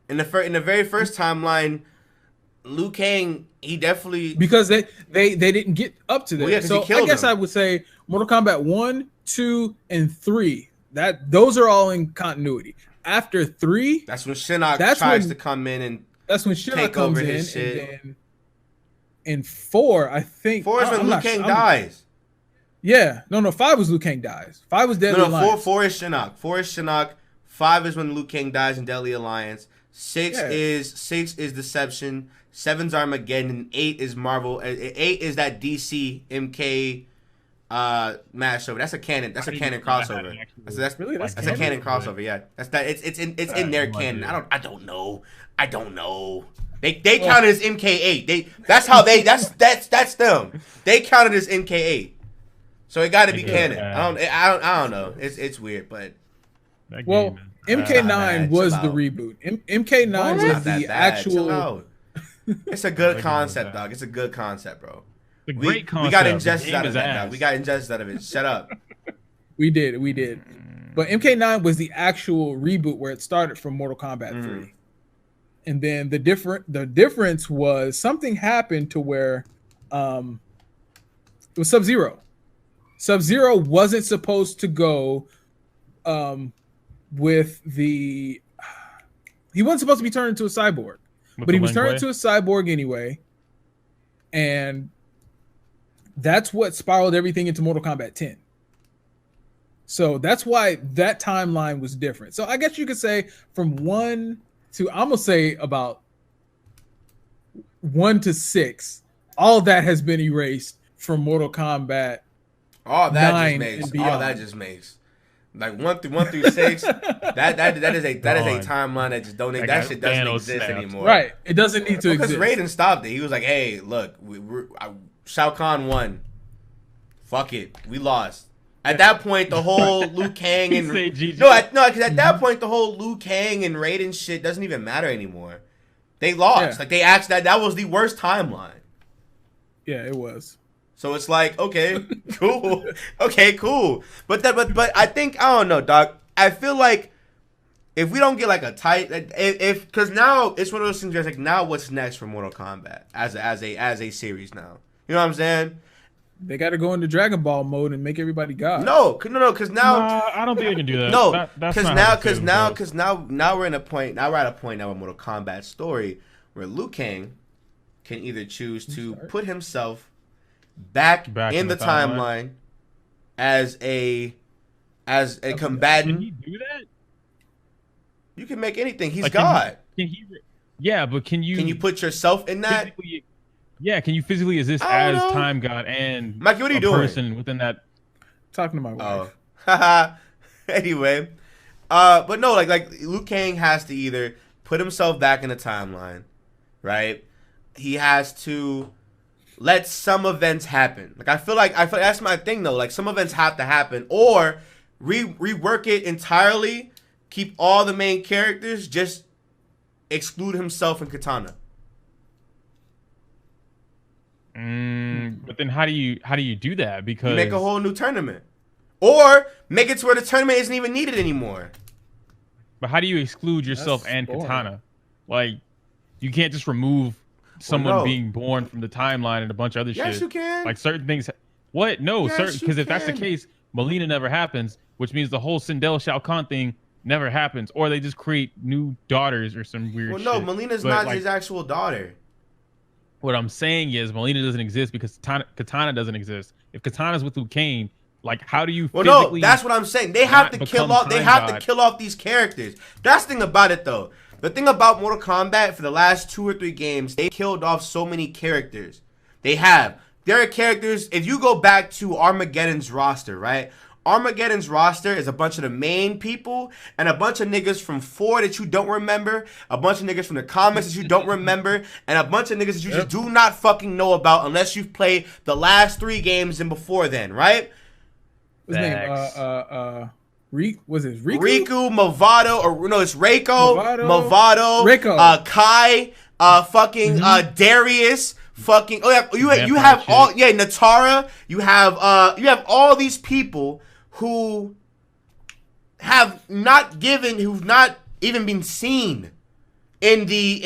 In the very first timeline, Liu Kang, he definitely, because they didn't get up to that. Well, yeah, so I guess I would say Mortal Kombat 1, 2, and 3. Those are all in continuity. After 3, that's when Shinnok tries to come in and that's when Shinnok take comes over in, his shit. and then in 4, I think 4 is when Liu Kang dies. Yeah, no, 5 was Liu Kang dies. 5 was Deadly Alliance. 4 is Shinnok. 4 is Shinnok. 5 is when Liu Kang dies in Deadly Alliance. 6 is Deception. 7's Armageddon. 8 is Marvel. 8 is that DC MK mashup. That's a canon. That's a canon crossover. That's a canon crossover. Yeah, that's that. It's in their canon. I don't know. They counted as MK8. That's them. They counted as MK8. So it got to be canon. I don't know. It's weird, but MK9 was the reboot. MK9 was the actual. It's a good concept, dog. It's a good concept, bro. The great concept. We got injustice out of that, dog. We got injustice out of it. Shut up. We did. But MK9 was the actual reboot where it started from Mortal Kombat 3. And then the difference was something happened to where it was Sub-Zero. Sub-Zero wasn't supposed to go with the... He wasn't supposed to be turned into a cyborg. But he was turned into a cyborg anyway. And that's what spiraled everything into Mortal Kombat 10. So that's why that timeline was different. So I guess you could say from 1 to, I'm going to say about 1 to 6, all that has been erased from Mortal Kombat. All that just makes like 1 through 6. that is a timeline that just don't. That shit doesn't exist anymore. Right. It doesn't need to exist. Because Raiden stopped it. He was like, "Hey, look, Shao Kahn won. Fuck it, we lost." At that point, the whole Liu Kang and because at that point, the whole Liu Kang and Raiden shit doesn't even matter anymore. They lost. Yeah. Like they asked that was the worst timeline. Yeah, it was. So it's like, okay, cool. Okay, cool. But I think, I don't know, dog. I feel like if we don't get like a tight, because now it's one of those things where it's like, now what's next for Mortal Kombat as a series now? You know what I'm saying? They got to go into Dragon Ball mode and make everybody God. No, because now I don't think they can do that. No, because now we're at a point now in Mortal Kombat story where Liu Kang can either choose to put himself back in the timeline as a combatant. Can he do that? You can make anything. He's God. Yeah, but can you put yourself in that? Can you physically exist as Time God and Mikey, what are you doing? Person within that? Talking to my wife. Oh, anyway, but no, like Liu Kang has to either put himself back in the timeline, right? He has to let some events happen. Like I feel like that's my thing though. Like some events have to happen, or rework it entirely. Keep all the main characters, just exclude himself and Katana. But then how do you do that? Because you make a whole new tournament, or make it to where the tournament isn't even needed anymore. But how do you exclude yourself and Katana? Like you can't just remove someone being born from the timeline and a bunch of other shit. Yes, you can. Like certain things. What? No, yes, certain, because if that's the case, Melina never happens, which means the whole Sindel Shao Kahn thing never happens, or they just create new daughters or some weird shit. Well, no, Melina's not his actual daughter. What I'm saying is Melina doesn't exist because Katana doesn't exist. If Katana's with Liu Kang, like how do you? Well, no, that's what I'm saying. They have to kill off. They have to kill off these characters. That's the thing about it, though. The thing about Mortal Kombat for the last 2 or 3 games, they killed off so many characters. They have. There are characters. If you go back to Armageddon's roster, right? Armageddon's roster is a bunch of the main people and a bunch of niggas from 4 that you don't remember, a bunch of niggas from the comics that you don't remember, and a bunch of niggas that you just do not fucking know about unless you've played the last 3 games and before then, right? What's his name? Was it Riku? Riku, Movado, or no, it's Reiko, Movado, Reiko. Kai, fucking Darius. Fucking you have all Natara, you have all these people who have who've not even been seen in either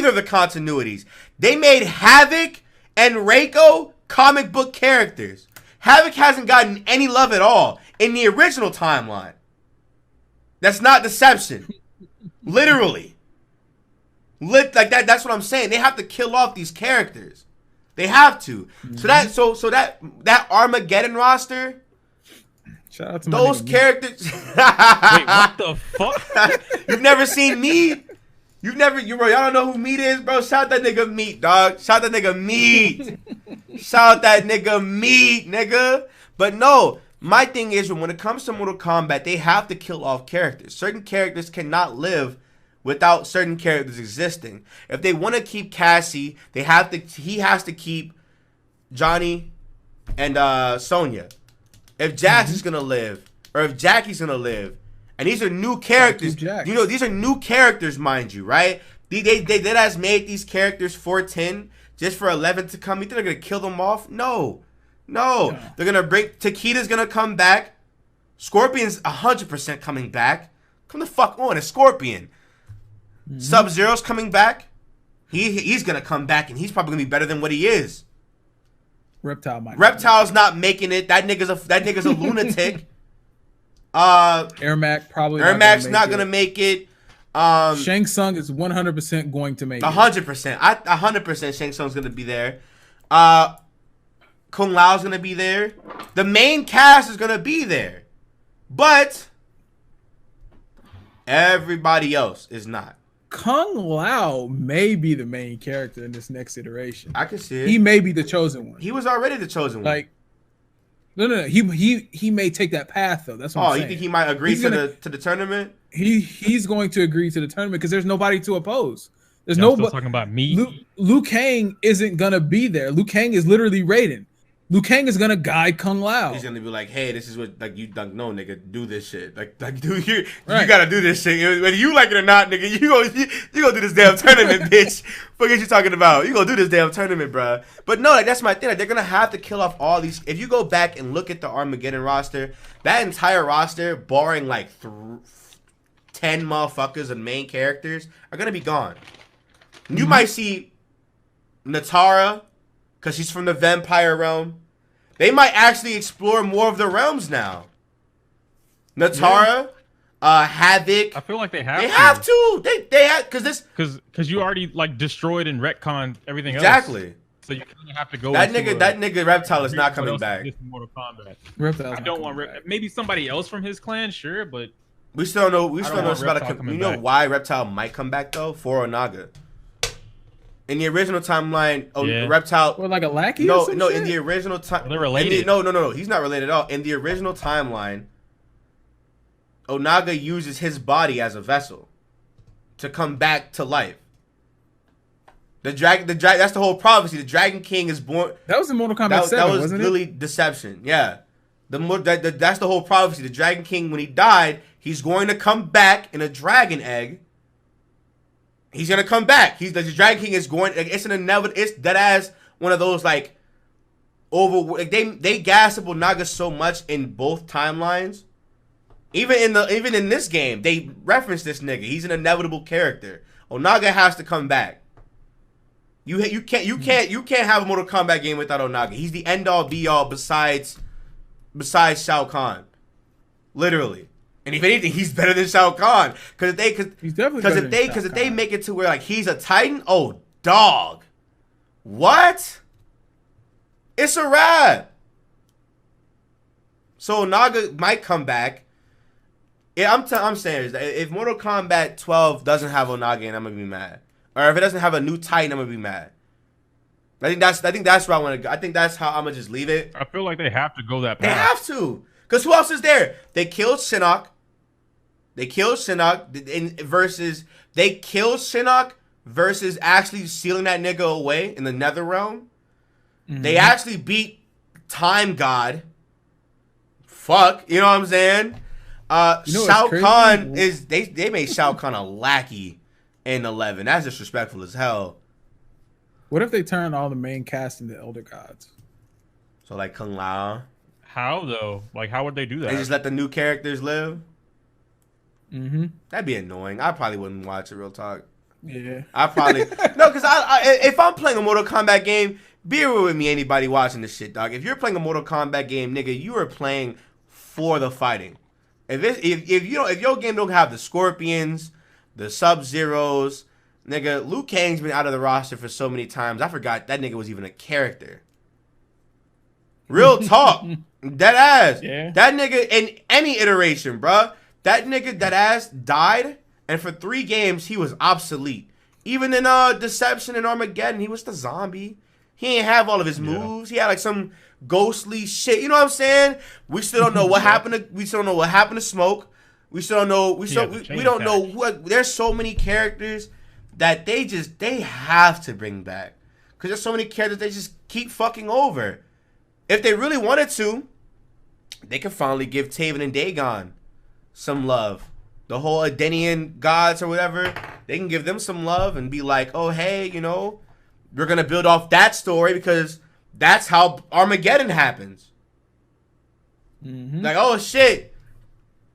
of the continuities. They made Havoc and Reiko comic book characters. Havoc hasn't gotten any love at all in the original timeline. That's not deception. Literally. Like that. That's what I'm saying. They have to kill off these characters. They have to. So that Armageddon roster. Shout out to those characters. Wait, what the fuck? You've never seen Meat? Y'all don't know who Meat is, bro. Shout that nigga Meat, dog. Shout that nigga Meat. Shout that nigga Meat, nigga. But no, my thing is when it comes to Mortal Kombat, they have to kill off characters. Certain characters cannot live without certain characters existing. If they want to keep Cassie, he has to keep Johnny and Sonya. If Jax is gonna live, or if Jackie's gonna live, and these are new characters, these are new characters, mind you, right? They has made these characters 410 just for 11 to come. You think they're gonna kill them off? No. They're gonna bring Takita's gonna come back. Scorpion's 100% coming back. Come the fuck on, it's Scorpion. Sub-Zero's coming back. He's gonna come back, and he's probably gonna be better than what he is. Reptile's not making it. That nigga's a lunatic. Ermac probably. Ermac's not gonna make it. Shang Tsung is 100% going to make it. 100%. 100% Shang Tsung's gonna be there. Kung Lao's gonna be there. The main cast is gonna be there, but everybody else is not. Kung Lao may be the main character in this next iteration. I can see it. He may be the chosen one. He was already the chosen one. Like, no. He may take that path though. That's what I'm saying. You think he might agree to the tournament? He's going to agree to the tournament because there's nobody to oppose. There's nobody talking about me. Liu Kang isn't gonna be there. Liu Kang is literally Raiden. Liu Kang is gonna guide Kung Lao. He's gonna be like, "Hey, this is what you don't know, nigga. Do this shit. Like, dude, you gotta do this shit. Whether you like it or not, nigga. You gonna do this damn tournament, bitch. Forget you talking about. You gonna do this damn tournament, bro. But no, like that's my thing. Like, they're gonna have to kill off all these. If you go back and look at the Armageddon roster, that entire roster, barring like 10 motherfuckers and main characters, are gonna be gone. You might see Natara, because she's from the vampire realm. They might actually explore more of the realms now. Natara, Havoc. I feel like they have to. They have because you already like destroyed and retconned everything else. Exactly. So you kind of have to go. That nigga Reptile is not coming back. Mortal Kombat. Reptile. I don't want maybe somebody else from his clan, sure, but we still don't know. We still don't know about a. You know why Reptile might come back though? For Onaga. In the original timeline, Reptile... Or like a lackey No, or some no, shit? in the original time... They're related. No. He's not related at all. In the original timeline, Onaga uses his body as a vessel to come back to life. That's the whole prophecy. The Dragon King is born... That was in Mortal Kombat 7, wasn't it? That was really deception, yeah. That's the whole prophecy. The Dragon King, when he died, he's going to come back in a dragon egg. He's gonna come back. The Dragon King is going. It's an inevitable. It's that as one of those like over. Like, they gas up Onaga so much in both timelines. Even in this game, they reference this nigga. He's an inevitable character. Onaga has to come back. You can't have a Mortal Kombat game without Onaga. He's the end all be all besides Shao Kahn, literally. And if anything, he's better than Shao Kahn. Because if they make it to where like he's a Titan, oh dog, what? It's a wrap. So Naga might come back. Yeah, I'm saying if Mortal Kombat 12 doesn't have Onaga, I'm gonna be mad. Or if it doesn't have a new Titan, I'm gonna be mad. I think that's where I want to go. I think that's how I'm gonna just leave it. I feel like they have to go that path. They have to, because who else is there? They killed Shinnok. They killed Shinnok versus actually sealing that nigga away in the Nether Realm. Mm-hmm. They actually beat Time God. Fuck, you know what I'm saying? Shao Kahn is they made Shao Kahn a lackey in 11. That's disrespectful as hell. What if they turn all the main cast into Elder Gods? So like Kung Lao. How though? Like how would they do that? They just let the new characters live. Mm-hmm. That'd be annoying. I probably wouldn't watch it. Real talk. Yeah. I probably no, because if I'm playing a Mortal Kombat game, be real with me. Anybody watching this shit, dog. If you're playing a Mortal Kombat game, nigga, you are playing for the fighting. If your game don't have the Scorpions, the Sub-Zeros, nigga, Liu Kang's been out of the roster for so many times. I forgot that nigga was even a character. Real talk, dead ass. Yeah. That nigga in any iteration, bruh. That nigga dead ass died, and for 3 games he was obsolete. Even in Deception and Armageddon, he was the zombie. He ain't have all of his moves. He had like some ghostly shit. You know what I'm saying? We still don't know what happened to Smoke. We still don't know. We don't know what. There's so many characters that they have to bring back, because there's so many characters they just keep fucking over. If they really wanted to, they could finally give Taven and Dagon some love. The whole Adenian gods or whatever, they can give them some love and be like, oh hey, you know, we're gonna build off that story because that's how Armageddon happens. Mm-hmm. Like, oh shit,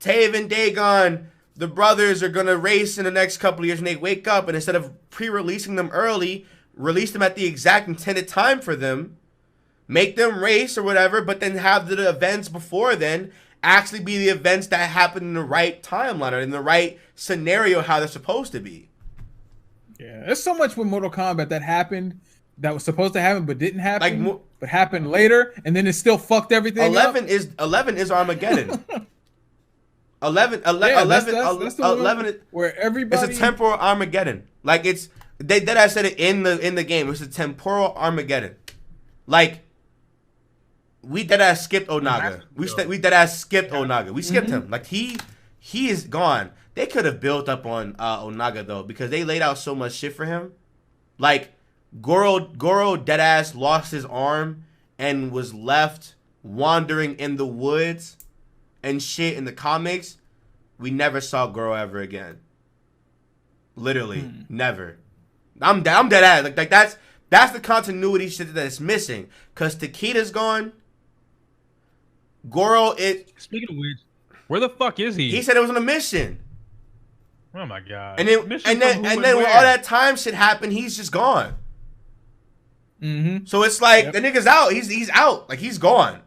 Taven, Dagon, the brothers are gonna race in the next couple of years, and they wake up, and instead of pre-releasing them early, release them at the exact intended time for them, make them race or whatever, but then have the events before then actually be the events that happen in the right timeline or in the right scenario how they're supposed to be. Yeah, there's so much with Mortal Kombat that happened that was supposed to happen but didn't happen, but happened later, and then it still fucked everything 11 up. is Armageddon. 11 where everybody, it's a temporal Armageddon. Like I said it in the game. It's a temporal Armageddon. Like, we deadass skipped Onaga. We deadass skipped Onaga. We skipped him. Like he is gone. They could have built up on Onaga though, because they laid out so much shit for him. Like Goro deadass lost his arm and was left wandering in the woods and shit in the comics. We never saw Goro ever again. Literally, never. I'm dead ass. Like that's the continuity shit that's missing. Cause Takeda's gone. Goro, speaking of which, where the fuck is he? He said it was on a mission. Oh my god! And then when all that time shit happened, he's just gone. Mm-hmm. So it's like the nigga's out. He's out. Like, he's gone.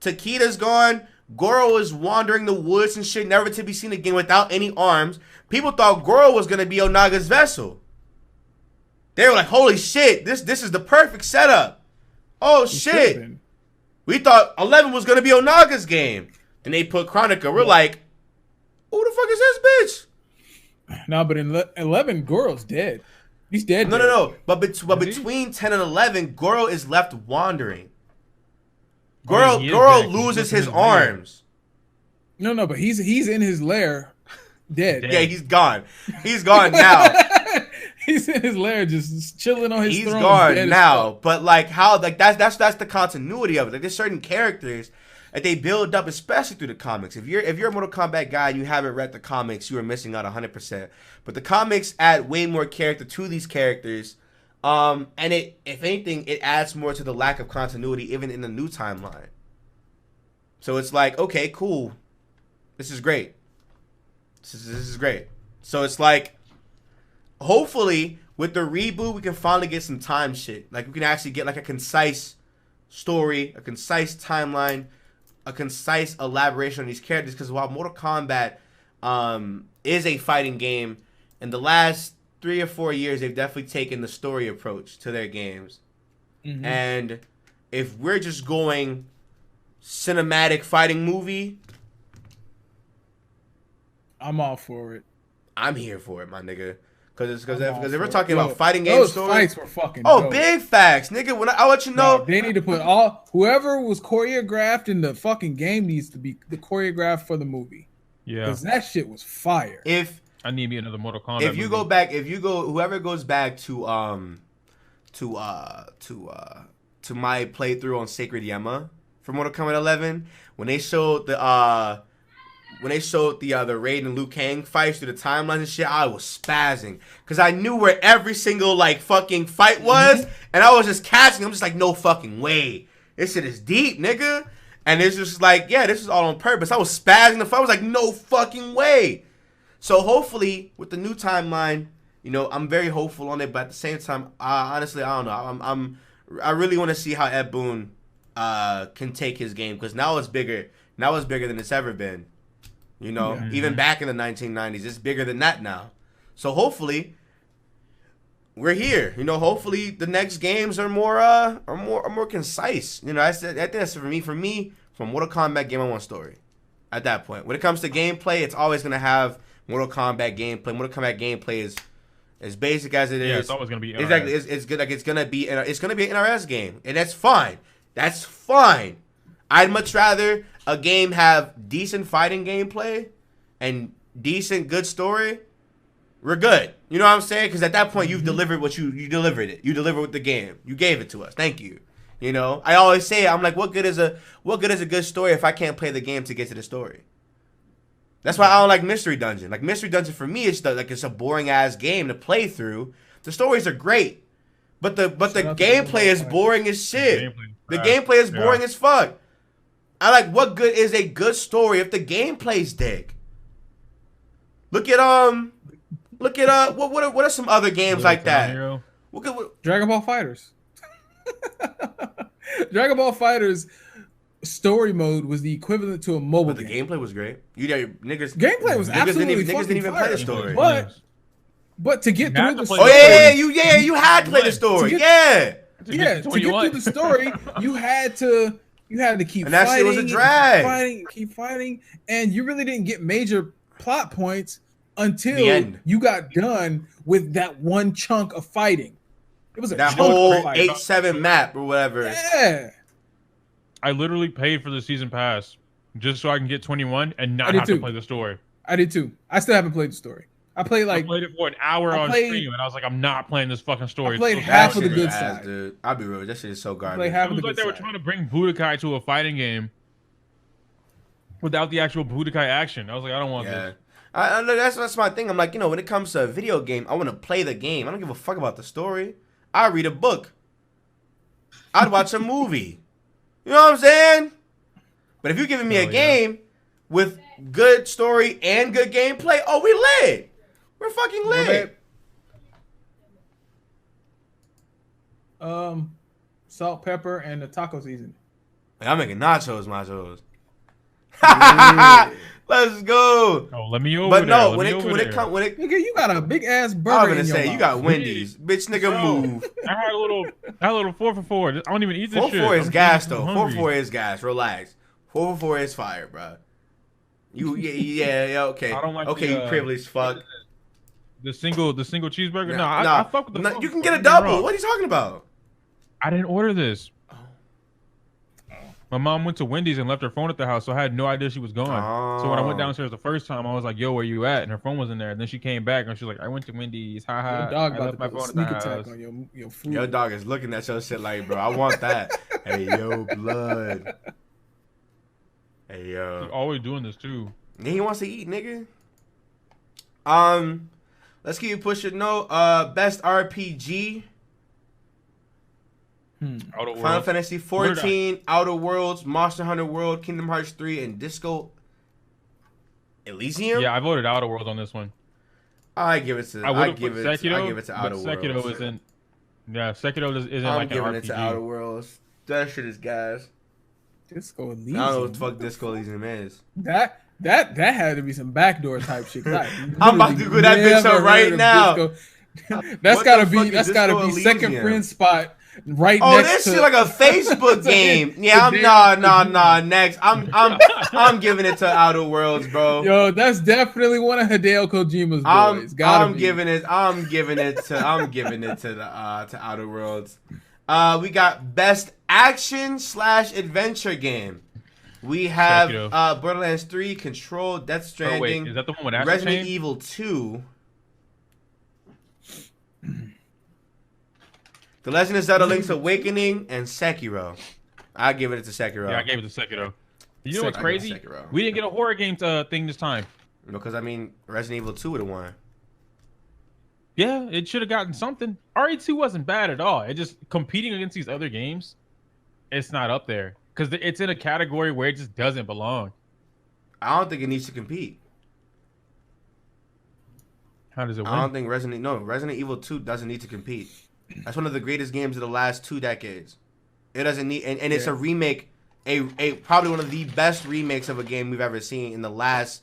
Takeda's gone. Goro is wandering the woods and shit, never to be seen again without any arms. People thought Goro was gonna be Onaga's vessel. They were like, "Holy shit! This is the perfect setup." Oh shit! We thought 11 was gonna be Onaga's game. Then they put Chronica. We're like, who the fuck is this bitch? No, but in 11, Goro's dead. He's dead. No. But between 10 and 11, Goro is left wandering. Goro loses his arms. No, but he's in his lair, dead. Yeah, he's gone. He's gone now. He's in his lair, just chilling on his throne. He's gone now. But like how, like that's the continuity of it. Like, there's certain characters that they build up, especially through the comics. If you're a Mortal Kombat guy and you haven't read the comics, you are missing out 100%. But the comics add way more character to these characters. And it, if anything, it adds more to the lack of continuity even in the new timeline. So it's like, okay, cool. This is great. This is great. So it's like, hopefully with the reboot, we can finally get some time shit. Like, we can actually get like a concise story, a concise timeline, a concise elaboration on these characters. Because while Mortal Kombat is a fighting game, in the last 3 or 4 years, they've definitely taken the story approach to their games. Mm-hmm. And if we're just going cinematic fighting movie, I'm all for it. I'm here for it, my nigga. Because if we're talking about fighting game those stories, fights were fucking. Oh, dope. big facts, nigga. When I'll let you know, No, they need to put whoever was choreographed in the fucking game needs to be the choreographed for the movie. Yeah, because that shit was fire. If I need me another Mortal Kombat. If you movie. go back, whoever goes back to my playthrough on Sacred Yama for Mortal Kombat 11, when they showed the Raiden and Liu Kang fights through the timelines and shit, I was spazzing because I knew where every single like fucking fight was, and I was just catching. I'm just like, no fucking way, this shit is deep, nigga. And it's just like, yeah, this is all on purpose. I was spazzing the fight. I was like, no fucking way. So hopefully with the new timeline, you know, I'm very hopeful on it. But at the same time, honestly, I don't know. I really want to see how Ed Boon can take his game, because now it's bigger. Now it's bigger than it's ever been. You know, even back in the 1990s, it's bigger than that now. So hopefully, we're here. You know, hopefully the next games are more concise. You know, I think that's for me. For Mortal Kombat game, I want story. At that point, when it comes to gameplay, it's always gonna have Mortal Kombat gameplay. Mortal Kombat gameplay is as basic as it is. Yeah, it's always gonna be NRS. Exactly. It's good. Like it's gonna be an NRS game, and that's fine. That's fine. I'd much rather a game have decent fighting gameplay and decent good story. We're good. You know what I'm saying? Because at that point, you've delivered what you delivered it. You delivered with the game. You gave it to us. Thank you. You know, I always say, I'm like, what good is a good story if I can't play the game to get to the story? That's why I don't like Mystery Dungeon. Like Mystery Dungeon for me, it's a boring ass game to play through. The stories are great, but the gameplay is boring as shit. The gameplay is boring as fuck. I like, what good is a good story if the gameplay's dick? Look at what are some other games like that? Dragon Ball Fighters. Dragon Ball Fighters story mode was the equivalent to a mobile game. The gameplay was great. Gameplay was absolutely niggas didn't even play the story. But to get through the story, you had to play the story. To get through the story, you had to keep and that fighting. Shit was a drag. Keep fighting, and you really didn't get major plot points until you got done with that one chunk of fighting. It was that whole 8-7 map or whatever. Yeah. I literally paid for the season pass just so I can get 21 and not have to play the story. I did too. I still haven't played the story. I played it for an hour on stream, and I was like, I'm not playing this fucking story. I played half of the good side. Dude. I'll be real. That shit is so garbage. It was like they were trying to bring Budokai to a fighting game without the actual Budokai action. I was like, I don't want this. That's my thing. I'm like, you know, when it comes to a video game, I want to play the game. I don't give a fuck about the story. I read a book. I'd watch a movie. You know what I'm saying? But if you're giving me a game with good story and good gameplay, we lit. We're fucking lit. Salt, pepper, and the taco season. Hey, I'm making nachos. Yeah. Let's go. Oh, let me over But there. no, when it nigga, you got a big ass burger. I'm gonna say you got Wendy's, bitch. Nigga, move. I had a little 4 for $4. I don't even eat this 4 shit. 4 is gas though. 4 for 4 is gas. Relax. 4 for 4 is fire, bro. Yeah. Okay. I don't like you privileged fuck. The single cheeseburger. No, I fuck with the. No, you can get a double. What are you talking about? I didn't order this. My mom went to Wendy's and left her phone at the house, so I had no idea she was gone. So when I went downstairs the first time, I was like, "Yo, where you at?" And her phone was in there. And then she came back and she was like, "I went to Wendy's. Ha ha." Your dog I about left to my put phone a sneak at the attack house. on your food. Your dog is looking at your shit like, bro, I want that. Hey yo, blood. Hey yo. He's always doing this too. Yeah, he wants to eat, nigga. Let's keep pushing. No, best RPG. Final Fantasy 14, Outer Worlds, Monster Hunter World, Kingdom Hearts 3, and Disco Elysium. Yeah, I voted Outer Worlds on this one. I give it to. I give it to Outer Worlds. Sekiro isn't. Yeah, Sekiro isn't I'm like an RPG. giving it to Outer Worlds. That shit is gas. Disco Elysium. I don't know what the fuck Disco Elysium is. That had to be some backdoor type shit. I'm about to Google that bitch up right now. That's gotta be second friend spot right Oh, next this to shit like a Facebook game. Yeah, I'm next. I'm giving it to Outer Worlds, bro. Yo, that's definitely one of Hideo Kojima's boys. I'm giving it to Outer Worlds. We got best action / adventure game. We have Borderlands 3, Control, Death Stranding. Oh, wait, is that the one with Astral Resident Chain? Evil 2. The Legend of Zelda: Link's Awakening and Sekiro. I give it to Sekiro. Yeah, I gave it to Sekiro. You know what's crazy? We didn't get a horror game thing this time. Because, I mean, Resident Evil 2 would have won. Yeah, it should have gotten something. RE2 wasn't bad at all. It just competing against these other games, it's not up there. Because it's in a category where it just doesn't belong. I don't think it needs to compete. How does it win? I don't think Resident Evil 2 doesn't need to compete. That's one of the greatest games of the last 2 decades. It doesn't need, and it's a remake, a probably one of the best remakes of a game we've ever seen in the last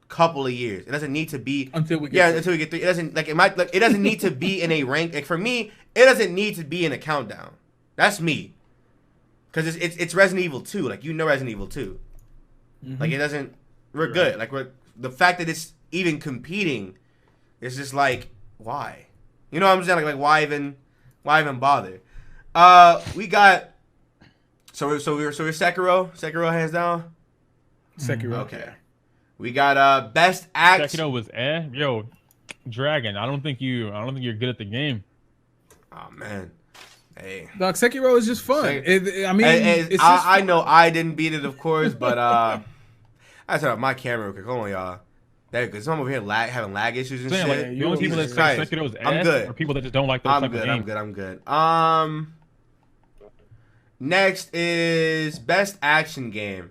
couple of years. It doesn't need to be until we get through. It doesn't it doesn't need to be in a rank. Like for me, it doesn't need to be in a countdown. That's me. Because it's Resident Evil 2. Like, Resident Evil 2. Mm-hmm. Like, it doesn't... We're good. Like, the fact that it's even competing is just like, why? You know what I'm saying? Like why even bother? We got... So we're Sekiro? Sekiro hands down? Sekiro. Okay. We got best act... Sekiro was Yo, Dragon, I don't think you're good at the game. Oh, man. Hey, Doc, Sekiro is just fun. I know I didn't beat it, of course, but I set up my camera real quick. Hold on, y'all. Because I'm over here having lag issues and shit. Like, the only people that say Sekiro is I'm good. Or people that just don't like those type of games. I'm good. Next is best action game.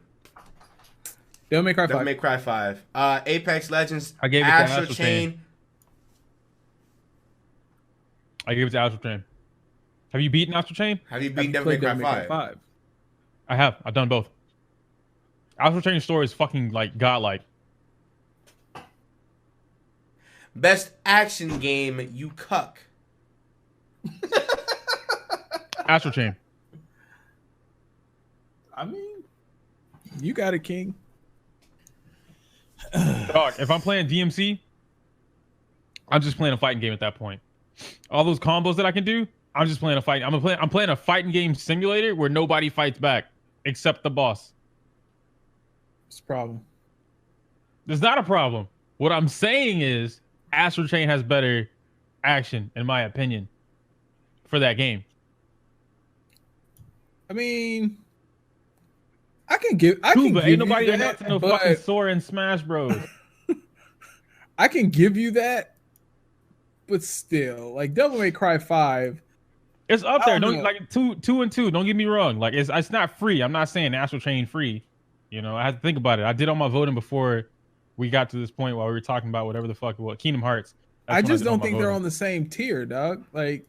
Devil May Cry 5. Devil May Cry 5. Apex Legends. I gave it to Astral Chain. I gave it to Astral Chain. Have you beaten Astral Chain? Have you beaten Devil May Cry 5? I have. I've done both. Astral Chain's story is fucking like godlike. Best action game, you cuck. Astral Chain. I mean, you got it, King. Dog, if I'm playing DMC, I'm just playing a fighting game at that point. All those combos that I can do, I'm just playing a fight. I'm playing a fighting game simulator where nobody fights back except the boss. It's a problem. There's not a problem. What I'm saying is Astral Chain has better action, in my opinion, for that game. I mean, ain't nobody got to know fucking Sora and Smash Bros. I can give you that, but still, like Devil May Cry 5. It's up there. Don't like two and two. Don't get me wrong. Like it's not free. I'm not saying Astral Chain free. You know, I had to think about it. I did all my voting before we got to this point while we were talking about whatever the fuck it was. Kingdom Hearts. I just don't think they're on the same tier, dog. Like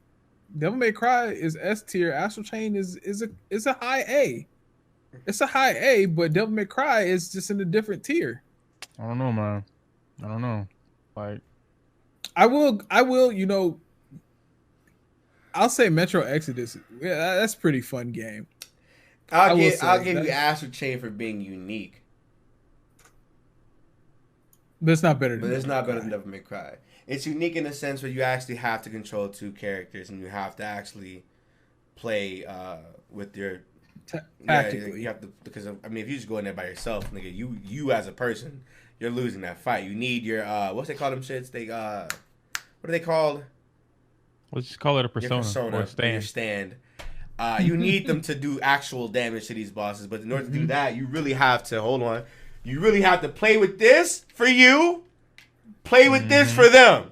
Devil May Cry is S tier. Astral Chain is a high A. It's a high A, but Devil May Cry is just in a different tier. I don't know, man. I don't know. Like I will, you know, I'll say Metro Exodus. Yeah, that's a pretty fun game. I'll give you Astral Chain for being unique. But it's not better than Devil May Cry. It's unique in the sense where you actually have to control 2 characters and you have to actually play with your tactically. You have to, because I mean, if you just go in there by yourself, nigga, you as a person, you're losing that fight. You need your what's they call them shits? They what are they called? Let's just call it a persona or a stand. Your stand. You need them to do actual damage to these bosses, but in order to do that, you really have to You really have to play with this for you, play with this for them.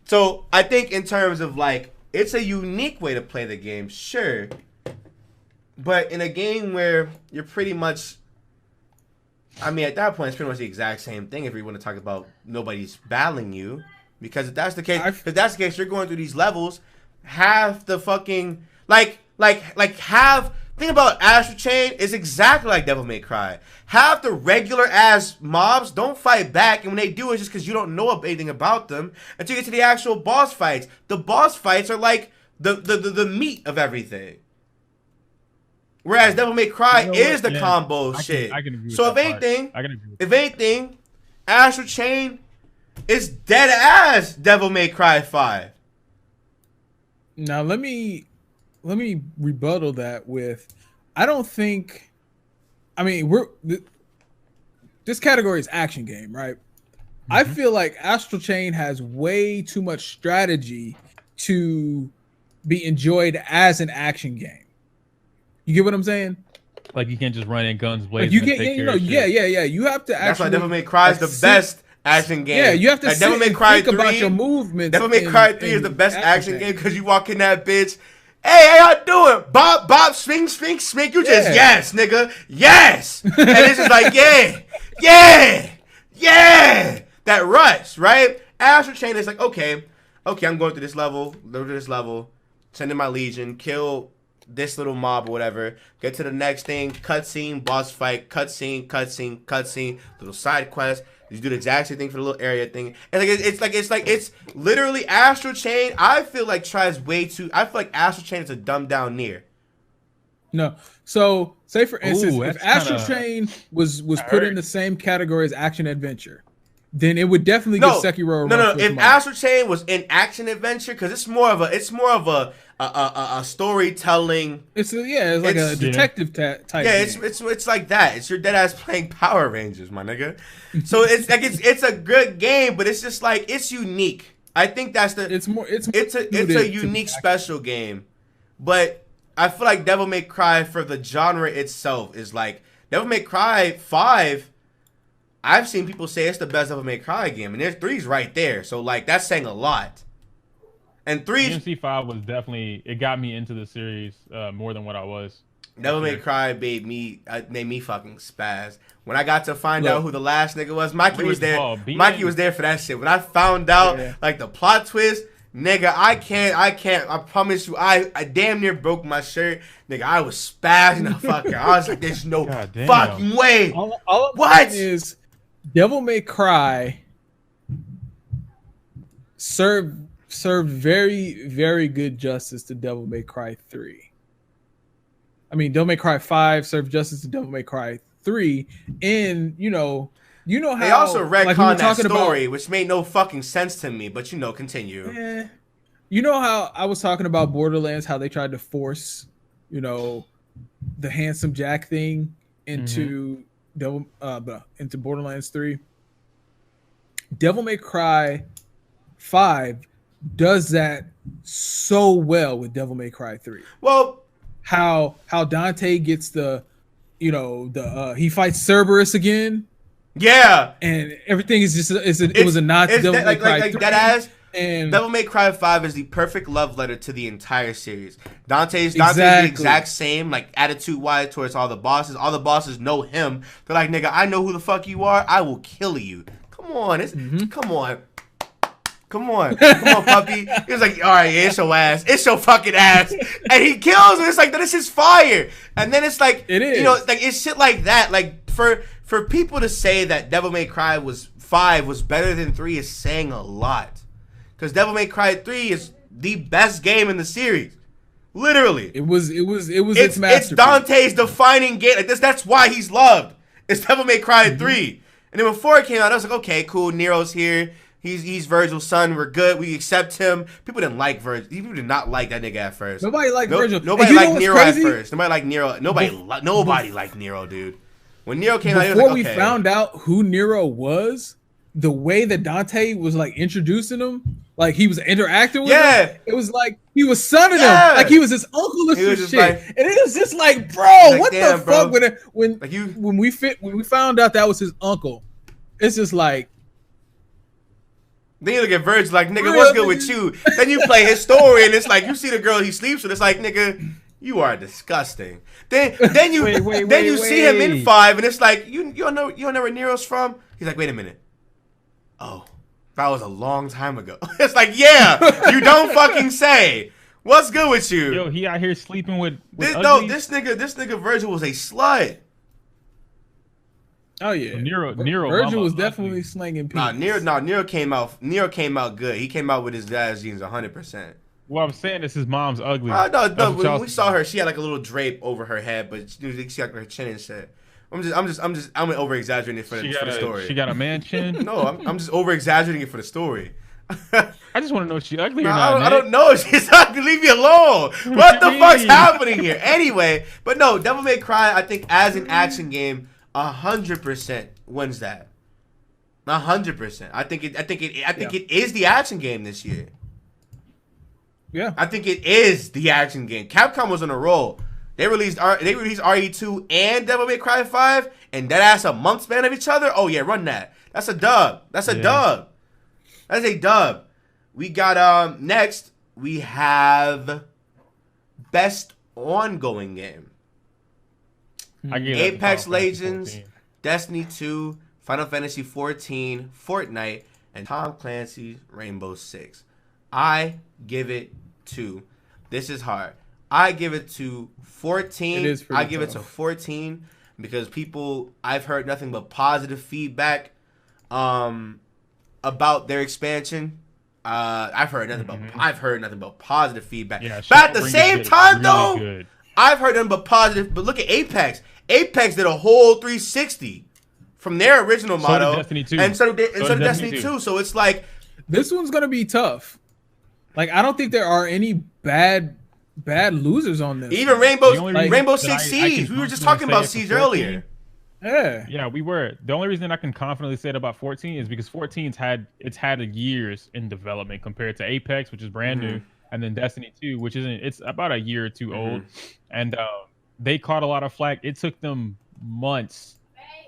So I think in terms of like, it's a unique way to play the game, sure. But in a game where you're pretty much, I mean, at that point, it's pretty much the exact same thing if you want to talk about nobody's battling you. Because if that's the case, you're going through these levels, have the fucking, think about Astral Chain is exactly like Devil May Cry. Have the regular ass mobs, don't fight back, and when they do, it's just because you don't know anything about them until you get to the actual boss fights. The boss fights are like the meat of everything. Whereas Devil May Cry is the combo shit. I can agree with so if anything, Astral Chain is dead ass Devil May Cry 5. Now let me rebuttal that with, I don't think, I mean, this category is action game, right? Mm-hmm. I feel like Astral Chain has way too much strategy to be enjoyed as an action game. You get what I'm saying? Like you can't just run in guns blazing. Like you can't, yeah. You have to actually. That's why Devil May Cry is the best action game. Yeah, you have to Devil May Cry 3, about your movements. Devil May Cry 3 is the best action game because you walk in that bitch. Hey, how y'all doing? Bob, swing. You just yes, nigga, yes. And it's just like yeah. That rush, right? Astral Chain is like okay, I'm going through this level, send in my legion, kill this little mob or whatever, get to the next thing, cutscene, boss fight, cutscene, little side quest. You do the exact same thing for the little area thing. And it's literally Astral Chain. I feel like Astral Chain is a dumbed down Nier. No. So say for instance, if Astral Chain was put in the same category as action adventure, then it would definitely give Sekiro a No. If Astral Chain was in action adventure, because it's more of a storytelling. It's like a detective type. Yeah, it's like that. It's your dead ass playing Power Rangers, my nigga. So it's a good game, but it's just like it's unique. I think that's it's a unique special game. But I feel like Devil May Cry for the genre itself is like Devil May Cry 5. I've seen people say it's the best Devil May Cry game, and there's 3's right there. So like that's saying a lot. And 3 DMC5 was definitely, it got me into the series more than what I was. Devil May Cry made me fucking spaz. When I got to find out who the last nigga was, Mikey was there. Mikey was there for that shit. When I found out like the plot twist, nigga, I can't. I promise you, I damn near broke my shirt. Nigga, I was spazzing the fucker. I was like, there's no fucking way. All what is Devil May Cry served very, very good justice to Devil May Cry 3. I mean, Devil May Cry 5 served justice to Devil May Cry 3. And, you know how... They also retconned that story, which made no fucking sense to me. But, continue. Yeah. You know how I was talking about Borderlands, how they tried to force, the Handsome Jack thing into into Borderlands 3? Devil May Cry 5 does that so well with Devil May Cry 3. Well, how Dante gets he fights Cerberus again. Yeah, and everything is just it was a nod to Devil May Cry 3. And Devil May Cry 5 is the perfect love letter to the entire series. Dante's the exact same, like attitude-wise towards all the bosses. All the bosses know him. They're like, nigga, I know who the fuck you are. I will kill you. Come on, Come on, puppy. He was like, all right, it's your ass. It's your fucking ass. And he kills him. It's like, this is fire. And then it's like, it is. Like it's shit like that. Like for people to say that Devil May Cry 5 was better than 3 is saying a lot. Because Devil May Cry 3 is the best game in the series. Literally. It was its masterpiece. It's Dante's defining game. Like that's why he's loved. It's Devil May Cry 3. And then before it came out, I was like, okay, cool, Nero's here. He's Virgil's son. We're good. We accept him. People didn't like Virgil. People did not like that nigga at first. Nobody liked Virgil. Nobody liked Nero at first. Nobody liked Nero. Nobody liked Nero, dude. When Nero came out, he was like, okay. Before we found out who Nero was, the way that Dante was like introducing him, like he was interacting with him, it was like he was sonning him, like he was his uncle or some shit. Like, and it was just like, bro, what the fuck? When we found out that was his uncle, it's just like. Then you look at Virgil like, nigga, what's good with you? Then you play his story, and it's like you see the girl he sleeps with. It's like, nigga, you are disgusting. Then you see him in 5, and it's like you don't know where Nero's from. He's like, wait a minute. Oh, that was a long time ago. It's like, yeah, you don't fucking say. What's good with you? Yo, he out here sleeping with this nigga Virgil was a slut. Oh yeah, Nero. Virgil was definitely slinging peas. Nero came out good. He came out with his dad's genes 100%. Well, I'm saying is his mom's ugly. No. When we saw her, she had like a little drape over her head, but she had her chin and shit. I'm over exaggerating it for the story. She got a man chin. No, I'm just over exaggerating it for the story. I just want to know if she's ugly or not. I don't know. She's ugly. Leave me alone. What the fuck's happening here? Anyway, but no, Devil May Cry, I think as an action game, 100% wins that. 100%. I think it is the action game this year. Yeah. I think it is the action game. Capcom was on a roll. They released RE2 and Devil May Cry 5, and that ass a month span of each other. Oh yeah, run that. That's a dub. That's a dub. That's a dub. We got next we have best ongoing game. Apex Legends, Destiny 2, Final Fantasy 14, Fortnite, and Tom Clancy's Rainbow Six. I give it to. This is hard. I give it to 14. I give it to 14 because I've heard nothing but positive feedback about their expansion. I've heard nothing but positive feedback. Yeah, but at the same time, though, good. I've heard nothing but positive. But look at Apex. Apex did a whole 360 from their original motto, Destiny 2. and so did Destiny 2. So it's like this one's gonna be tough. Like I don't think there are any bad losers on this. Even Rainbow Six Siege. We were just talking about Siege earlier. Yeah, we were. The only reason I can confidently say it about 14 is because 14's had years in development compared to Apex, which is brand new, and then Destiny 2, which it's about a year or two old, and they caught a lot of flack. It took them months,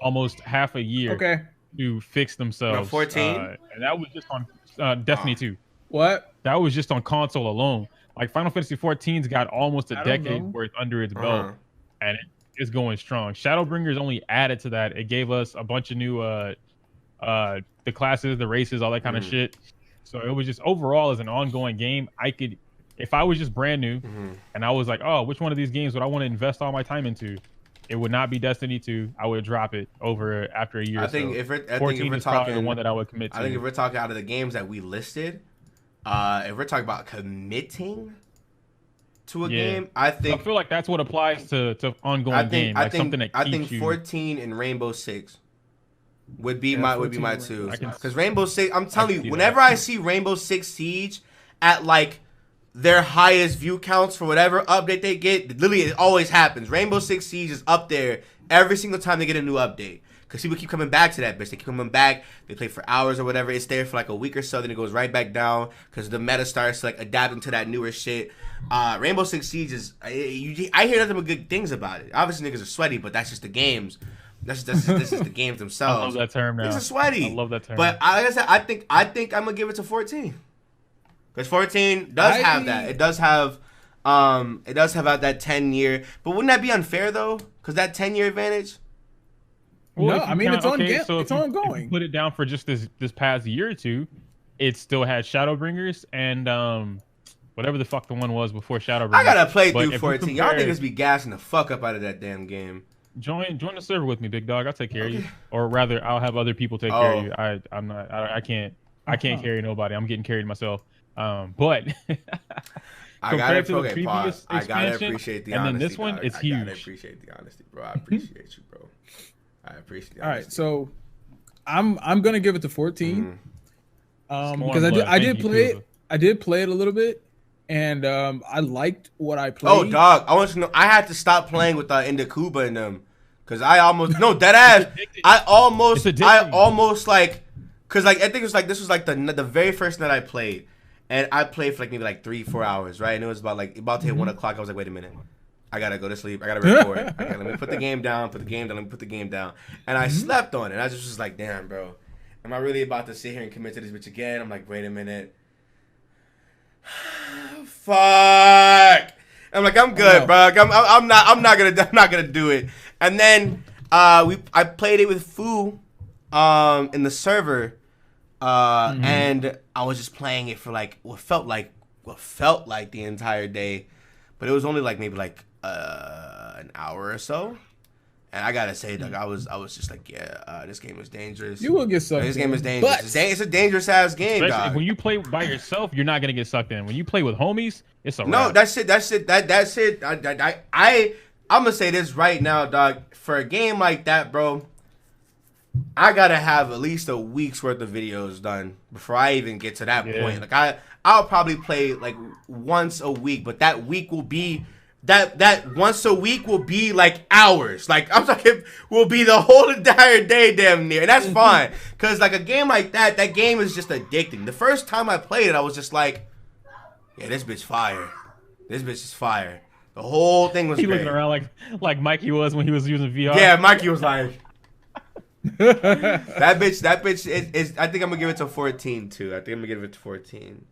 almost half a year, to fix themselves. 14, and that was just on Destiny 2. What? That was just on console alone. Like Final Fantasy 14's got almost a decade worth under its belt, and it's going strong. Shadowbringers only added to that. It gave us a bunch of new the classes, the races, all that kind of shit. So it was just overall as an ongoing game. If I was just brand new and I was like, oh, which one of these games would I want to invest all my time into? It would not be Destiny 2. I would drop it after a year. I think if we're talking, probably the one that I would commit to. I think if we're talking out of the games that we listed, if we're talking about committing to a game, I feel like that's what applies to ongoing game. Like something that keeps I think 14 and Rainbow Six would be my two. Because Rainbow Six, I'm telling you, whenever I see Rainbow Six Siege at like their highest view counts for whatever update they get, literally it always happens. Rainbow Six Siege is up there every single time they get a new update. Because people keep coming back to that bitch. They keep coming back. They play for hours or whatever. It's there for like a week or so. Then it goes right back down. Because the meta starts like adapting to that newer shit. Rainbow Six Siege is... I hear nothing but good things about it. Obviously niggas are sweaty, but that's just the games. This is the games themselves. I love that term now. Niggas are sweaty. I love that term. But like I said, I think I'm going to give it to 14. Because 14 does have that. It does have that 10-year... But wouldn't that be unfair though? Because that 10-year advantage... Well, no, I mean it's ongoing. If you put it down for just this past year or two, it still had Shadowbringers and whatever the fuck the one was before Shadowbringers. I gotta play through 14. Y'all niggas be gassing the fuck up out of that damn game. Join the server with me, big dog. I'll take care of you, or rather, I'll have other people take care of you. I can't carry nobody. I'm getting carried myself. But I gotta appreciate the honesty. And then this one, it's huge. I gotta appreciate the honesty, bro. I appreciate you, bro. I appreciate it. All right, so I'm gonna give it to 14. Because I did play it. I did play it a little bit, and I liked what I played. Oh, dog! I want you to know I had to stop playing with Indakuba in them because I almost dead ass. I almost like because like I think it was like this was like the very first night I played, and I played for like maybe like 3-4 hours, right? And it was about to hit 1 o'clock. I was like, wait a minute. I gotta go to sleep. I gotta record. Let me put the game down. Let me put the game down. And I slept on it. I just was like, damn, bro. Am I really about to sit here and commit to this bitch again? I'm like, wait a minute. Fuck. I'm like, I'm good, bro. I'm not gonna do it. And then I played it with Fu in the server, and I was just playing it for like what felt like the entire day, but it was only like maybe like an hour or so, And I gotta say, I was just like, this game is dangerous. You will get sucked. This game is dangerous. It's a dangerous ass game, dog. When you play by yourself, you're not gonna get sucked in. When you play with homies, it's a no. wrap. That's it. I'm gonna say this right now, dog. For a game like that, bro, I gotta have at least a week's worth of videos done before I even get to that point. Like I'll probably play like once a week, but that week will be. That once a week will be like hours. Like I'm talking, will be the whole entire day, damn near, and that's fine. Cause like a game like that game is just addicting. The first time I played it, I was just like, yeah, this bitch fire. This bitch is fire. The whole thing was. He great. looking around like Mikey was when he was using VR. Yeah, Mikey was like. that bitch is. I think I'm gonna give it to 14 too. I think I'm gonna give it to 14.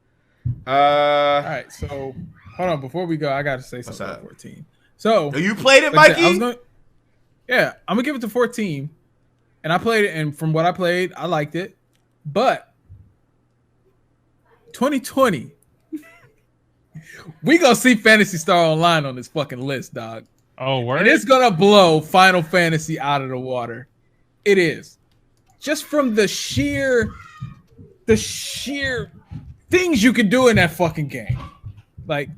All right, so. Hold on, before we go, I gotta say something about 14. So you played it, Mikey? I'm gonna give it to 14. And I played it, and from what I played, I liked it. But 2020, we gonna see Phantasy Star Online on this fucking list, dog. Oh, word? And it's gonna blow Final Fantasy out of the water. It is. Just from the sheer things you can do in that fucking game. Like,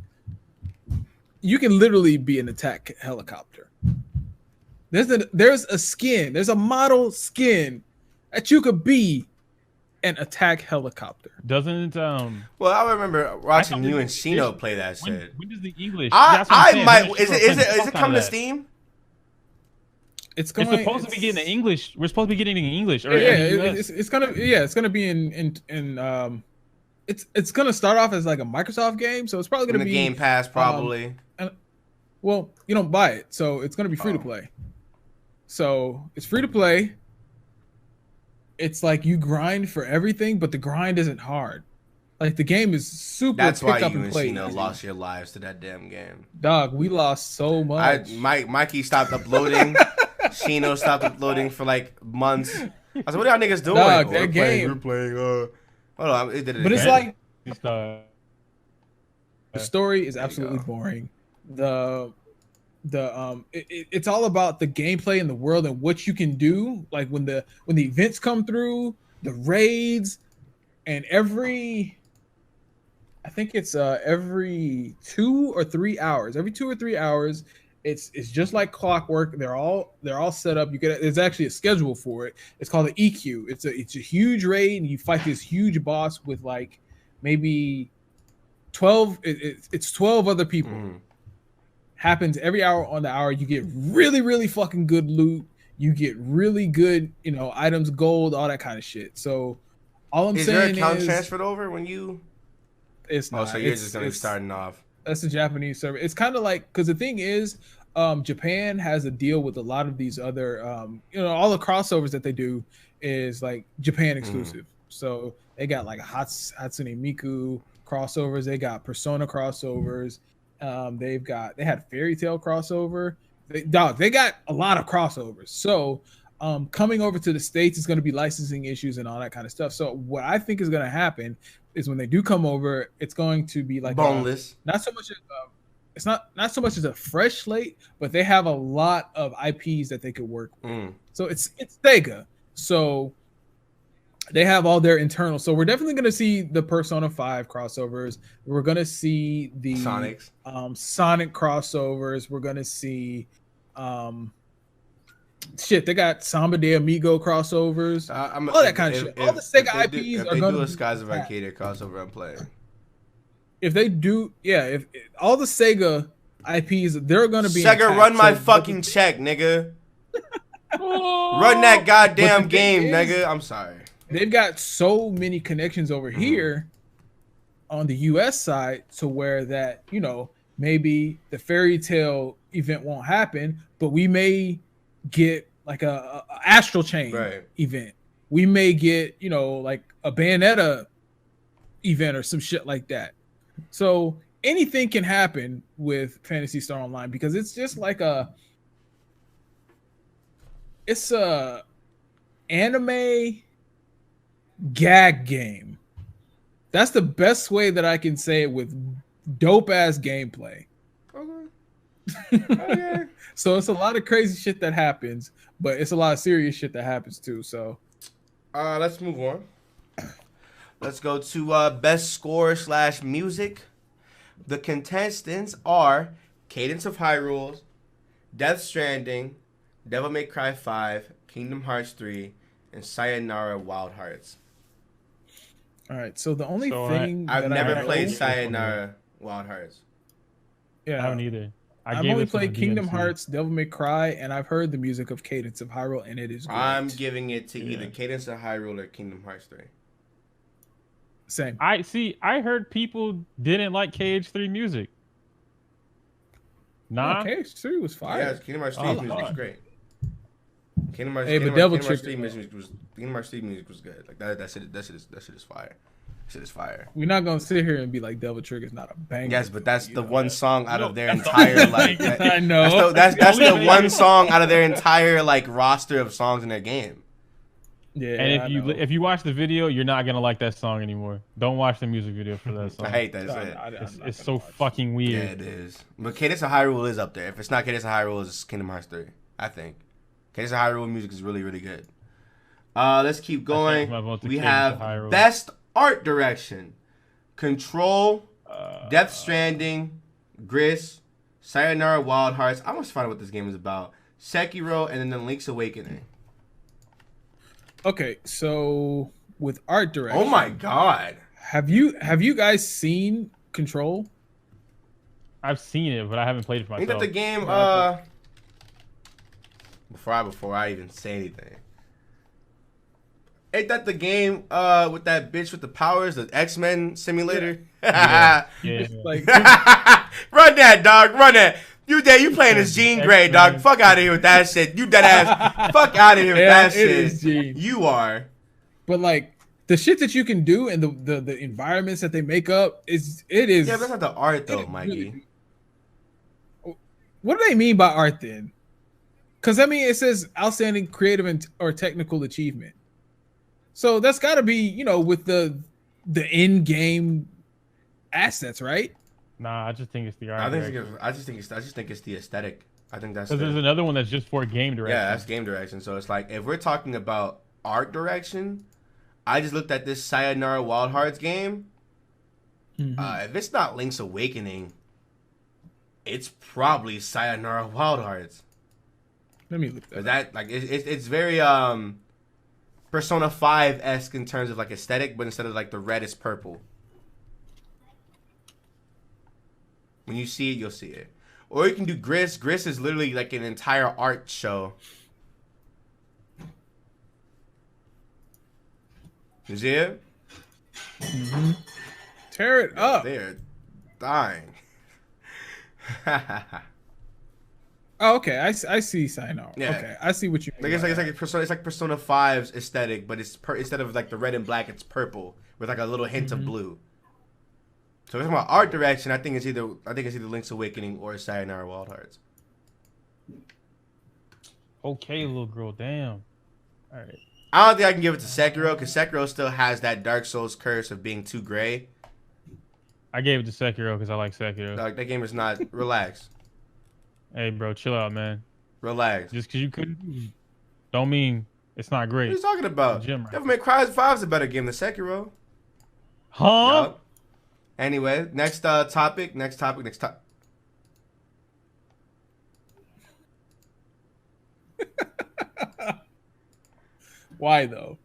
you can literally be an attack helicopter. There's a skin, there's a model skin that you could be an attack helicopter. Doesn't Well, I remember watching you and Shino play that shit. When does the English? I might. Is it coming to Steam? It's supposed to be getting the English. We're supposed to be getting the English. Or it's gonna be in it's gonna start off as like a Microsoft game, so it's probably gonna be Game Pass probably. Well, you don't buy it, so it's gonna be free to play. So it's free to play. It's like you grind for everything, but the grind isn't hard. Like the game is super. That's why pick up you and and play. Shino lost your lives to that damn game. Dog, we lost so much. Mikey stopped uploading. Shino stopped uploading for like months. I was like, what are y'all niggas doing? Dog, that game. We're playing. Hold on, it did it. But again. it's like the story is absolutely boring. It's all about the gameplay in the world and what you can do. Like when the events come through, the raids, and every 2 or 3 hours. Every 2 or 3 hours, it's just like clockwork. They're all set up. There's actually a schedule for it. It's called the EQ. It's a huge raid, and you fight this huge boss with like maybe 12. It's 12 other people. Happens every hour on the hour. You get really, really fucking good loot. You get really good, items, gold, all that kind of shit. So all I'm saying is, your account transferred over when you? It's not. So you're just gonna be starting off. That's a Japanese server. It's kind of like, because the thing is, Japan has a deal with a lot of these other, all the crossovers that they do is like Japan exclusive. So they got like Hatsune Miku crossovers. They got Persona crossovers. They had Fairy Tail crossover. They got a lot of crossovers. So coming over to the States is going to be licensing issues and all that kind of stuff. So what I think is going to happen is when they do come over, it's going to be like boneless. Not so much as it's not so much as a fresh slate, but they have a lot of IPs that they could work with. So it's Sega. So they have all their internal. So we're definitely going to see the Persona 5 crossovers. We're going to see the Sonic crossovers. We're going to see they got Samba de Amigo crossovers. All that kind of shit. All the Sega IPs are going to do a Skies of Arcadia crossover, I'm playing. If they do, if all the Sega IPs, they're going to be Sega, run my fucking check, nigga. Run that goddamn game, nigga. I'm sorry. They've got so many connections over here on the US side to where that, maybe the Fairy Tail event won't happen, but we may get like a Astral Chain event. We may get, like a Bayonetta event or some shit like that. So anything can happen with Phantasy Star Online because it's just like it's a anime gag game. That's the best way that I can say it, with dope ass gameplay. Okay. So it's a lot of crazy shit that happens, but it's a lot of serious shit that happens too. So Let's move on. Let's go to best score / music. The contestants are Cadence of Hyrule, Death Stranding, Devil May Cry 5, Kingdom Hearts 3, and Sayonara Wild Hearts. all right. So the only thing I've never I played know, Sayonara Wild Hearts. I haven't either. I've only played Kingdom Hearts, Devil May Cry, and I've heard the music of Cadence of Hyrule, and it is great. I'm giving it to either Cadence of Hyrule or Kingdom Hearts 3. Same. I heard people didn't like KH3 music. Nah. KH3 was fire. Yeah, Kingdom Hearts 3 music was great. Kingdom Hearts 3 music was good. Like that shit is fire. Shit is fire. We're not gonna sit here and be like Devil Trigger's not a banger. Yes, but that's the one song out of their entire like. I know. That's the one song out of their entire like roster of songs in their game. Yeah. And if you watch the video, you're not gonna like that song anymore. Don't watch the music video for that song. I hate that shit. It's so fucking weird. Yeah, it is. But Cadence of Hyrule is up there. If it's not Cadence of Hyrule, it's Kingdom Hearts 3. I think. Cadence of Hyrule music is really, really good. Let's keep going. We have Best Art Direction. Control, Death Stranding, Gris, Sayonara Wild Hearts. I must find out what this game is about. Sekiro, and then Link's Awakening. Okay, so with art direction. Oh my god. Have you guys seen Control? I've seen it, but I haven't played it for myself. Ain't that the game before I even say anything. Ain't that the game with that bitch with the powers, the X-Men simulator? Yeah. Like, Run that, dog. Run that. You playing as Jean Grey, dog. Fuck out of here with that shit. You dead ass. Fuck out of here with that shit. You are. But like the shit that you can do and the environments that they make up is. Yeah, but that's not the art though, Mikey. What do they mean by art then? Because I mean it says outstanding creative or technical achievement. So that's got to be, with the in-game assets, right? Nah, I just think it's the art. I just think it's the aesthetic. I think that's. Because there's another one that's just for game direction. Yeah, that's game direction. So it's like if we're talking about art direction, I just looked at this Sayonara Wild Hearts game. Mm-hmm. If it's not Link's Awakening, it's probably Sayonara Wild Hearts. Let me look at that. Like it's very Persona 5-esque in terms of like aesthetic, but instead of like the red, it's purple. When you see it, you'll see it. Or you can do Gris. Gris is literally like an entire art show. You see it? Mm-hmm. Tear it up. They're dying. Oh, okay. I see Sayonara. Yeah. Okay, I see what you mean. It's like Persona 5's aesthetic, but it's instead of like the red and black, it's purple with like a little hint of blue. So if we're talking about art direction, I think it's either Link's Awakening or Sayonara Wild Hearts. Okay, little girl, damn. All right. I don't think I can give it to Sekiro because Sekiro still has that Dark Souls curse of being too gray. I gave it to Sekiro because I like Sekiro. Like that game is not. Relax. Hey, bro, chill out, man. Relax. Just because you couldn't, don't mean it's not great. What are you talking about? Devil May Cry 5 is a better game than Sekiro. Huh? Yep. Anyway, next topic. Why though?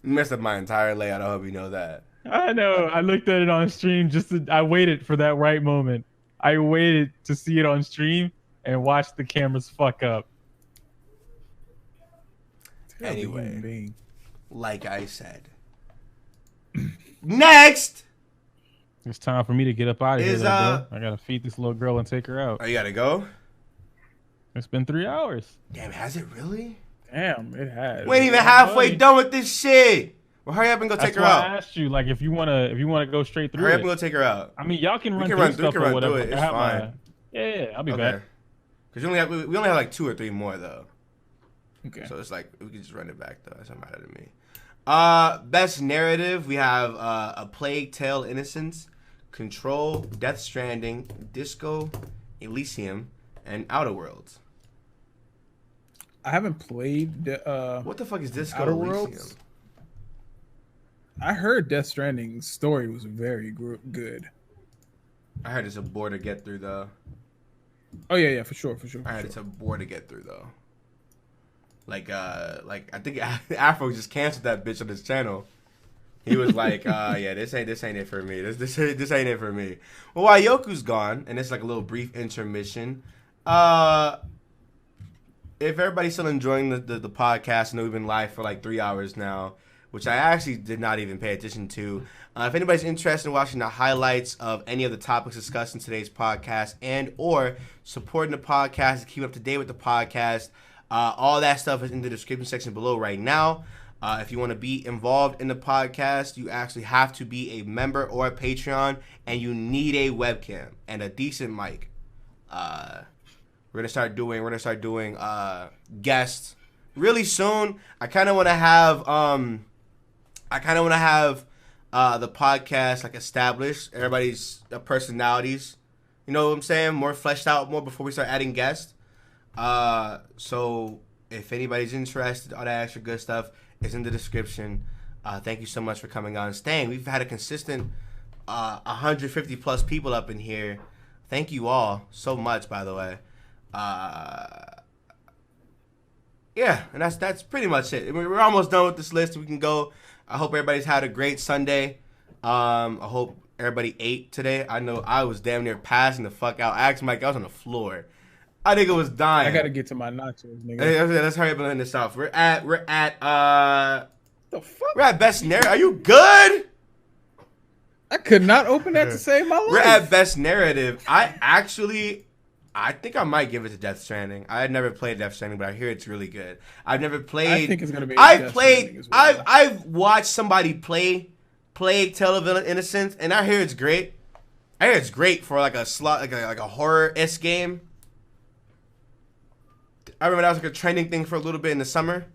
You messed up my entire layout. I hope you know that. I know. I looked at it on stream I waited for that right moment. I waited to see it on stream and watch the cameras fuck up. Anyway, like I said. Next! It's time for me to get up out of here, bro. I gotta feed this little girl and take her out. Oh, you gotta go? It's been 3 hours. Damn, has it really? Damn, it has. We ain't even halfway done with this shit. Well, hurry up and go take her why out. I asked you, like, if you wanna go straight through Hurry it. up and go take her out. I mean, y'all can run through stuff or whatever. It's fine. Yeah, I'll be back. Because we only have like 2 or 3 more though. Okay. So it's like we can just run it back though. It doesn't matter to me. Best narrative, we have A Plague Tale: Innocence, Control, Death Stranding, Disco Elysium, and Outer Worlds. I haven't played What the fuck is Disco Outer Elysium? Worlds. I heard Death Stranding's story was very good. I heard it's a bore to get through though. Oh yeah, for sure. I heard it's a bore to get through though. Like I think Afro just canceled that bitch on his channel. He was like, yeah, this ain't it for me. This ain't it for me. Well, while Yoku's gone, and it's like a little brief intermission. If everybody's still enjoying the podcast, I know we've been live for like 3 hours now, which I actually did not even pay attention to. If anybody's interested in watching the highlights of any of the topics discussed in today's podcast and or supporting the podcast, keep up to date with the podcast, all that stuff is in the description section below right now. If you want to be involved in the podcast, you actually have to be a member or a Patreon, and you need a webcam and a decent mic. We're gonna start doing guests really soon. I kind of want to have the podcast like established, everybody's personalities. You know what I'm saying? More fleshed out more before we start adding guests. So if anybody's interested, all that extra good stuff is in the description. Thank you so much for coming on and staying. We've had a consistent 150 plus people up in here. Thank you all so much, by the way. Yeah, and that's pretty much it. We're almost done with this list. We can go. I hope everybody's had a great Sunday. I hope everybody ate today. I know I was damn near passing the fuck out. I asked Mike, I was on the floor. I think it was dying. I gotta get to my nachos, nigga. Hey, let's hurry up and end this off. We're at the fuck? We're at best narrative. Are you good? I could not open that to save my life. We're at best narrative. I think I might give it to Death Stranding. I had never played Death Stranding, but I hear it's really good. I've never played. I think it's gonna be. I've watched somebody play Plague Tale of Innocence, and I hear it's great. I hear it's great for like a horror-esque game. I remember that was like a trending thing for a little bit in the summer.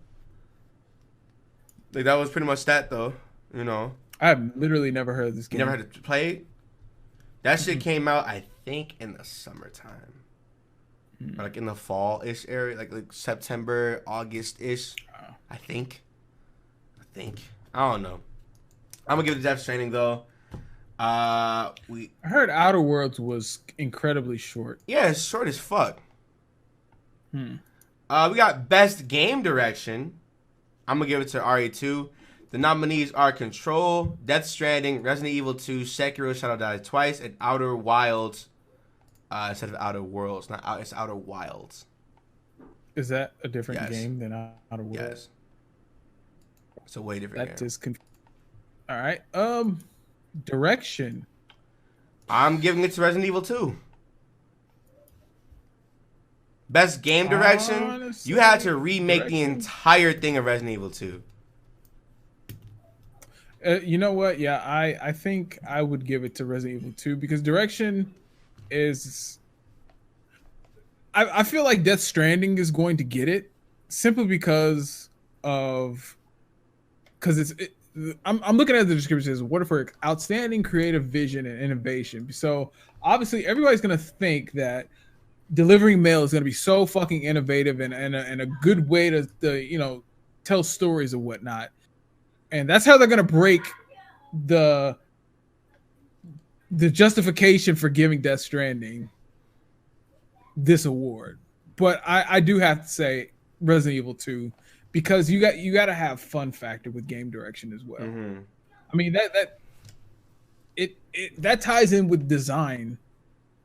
Like that was pretty much that though, you know. I've literally never heard of this game. You never had to play it? That shit came out, I think, in the summertime. Or like in the fall-ish area, like September, August-ish. I think. I don't know. I'm gonna give it to Death Stranding though. I heard Outer Worlds was incredibly short. Yeah, it's short as fuck. We got Best Game Direction. I'm gonna give it to RE2. The nominees are Control, Death Stranding, Resident Evil 2, Sekiro: Shadow Die Twice, and Outer Wilds. Instead of Outer Worlds, it's Outer Wilds. Is that a different game than Outer Worlds? Yes. It's a way different game. All right. Direction. I'm giving it to Resident Evil 2. Best game direction. Honestly, you had to remake the entire thing of Resident Evil 2. You know what? Yeah, I think I would give it to Resident Evil 2 because direction is. I feel like Death Stranding is going to get it simply because I'm looking at the description as what for outstanding creative vision and innovation. So obviously everybody's gonna think that delivering mail is gonna be so fucking innovative and a good way to tell stories and whatnot, and that's how they're gonna break the justification for giving Death Stranding this award. But I do have to say Resident Evil 2 because you got to have fun factor with game direction as well. Mm-hmm. I mean that ties in with design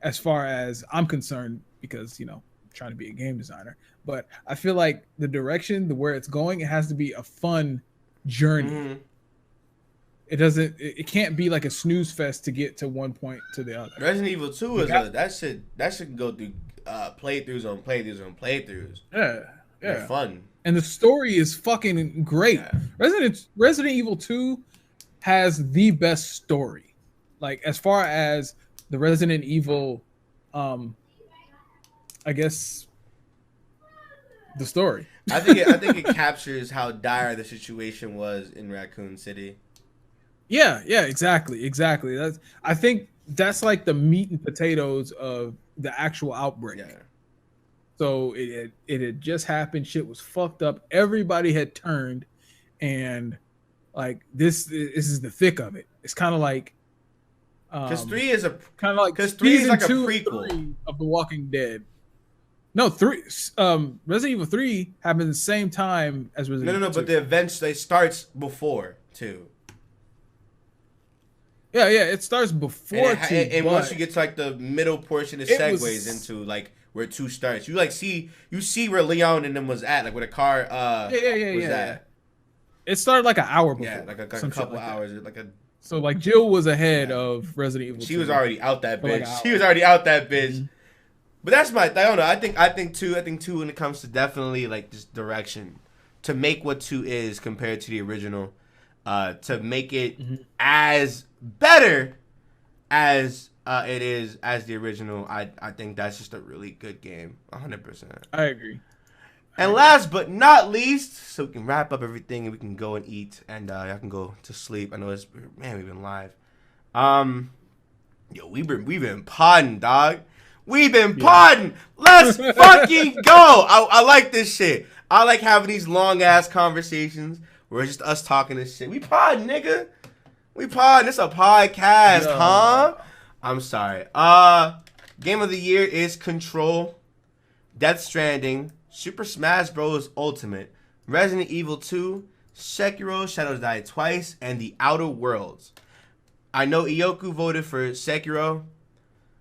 as far as I'm concerned because I'm trying to be a game designer, but I feel like the direction, where it's going, it has to be a fun journey. Mm-hmm. It can't be like a snooze fest to get to one point to the other. Resident Evil 2 is that should go through playthroughs on playthroughs on playthroughs. Yeah. Yeah. They're fun. And the story is fucking great. Yeah. Resident Evil 2 has the best story. Like as far as the Resident Evil I guess the story. I think it captures how dire the situation was in Raccoon City. Yeah, exactly. I think that's like the meat and potatoes of the actual outbreak. Yeah. So it had just happened. Shit was fucked up. Everybody had turned, and like this is the thick of it. It's kind of like because 3 is a kind of like because 3 is like a 2 prequel of The Walking Dead. No, 3 Resident Evil 3 happened at the same time as Resident Evil 2. But the events they starts before 2. Yeah, it starts before 2. And once you get to like the middle portion, it segues into like where 2 starts. You like see where Leon and them was at, like where the car was at. It started like an hour before. Yeah, like a couple like hours, So like Jill was ahead of Resident Evil 2. She was already out that bitch. Like she was already out that bitch. Mm-hmm. But that's I don't know. I think 2 when it comes to definitely like just direction to make what 2 is compared to the original, to make it as better as it is as the original. I think that's just a really good game. 100%. I agree. And last but not least, so we can wrap up everything and we can go and eat and y'all can go to sleep. I know we've been live. We've been podding, dog. We've been podding. Let's fucking go. I like this shit. I like having these long ass conversations where it's just us talking this shit. We podding, nigga. We podding. It's a podcast, huh? I'm sorry. Game of the year is Control, Death Stranding, Super Smash Bros. Ultimate, Resident Evil 2, Sekiro: Shadows Die Twice, and The Outer Worlds. I know Ioku voted for Sekiro,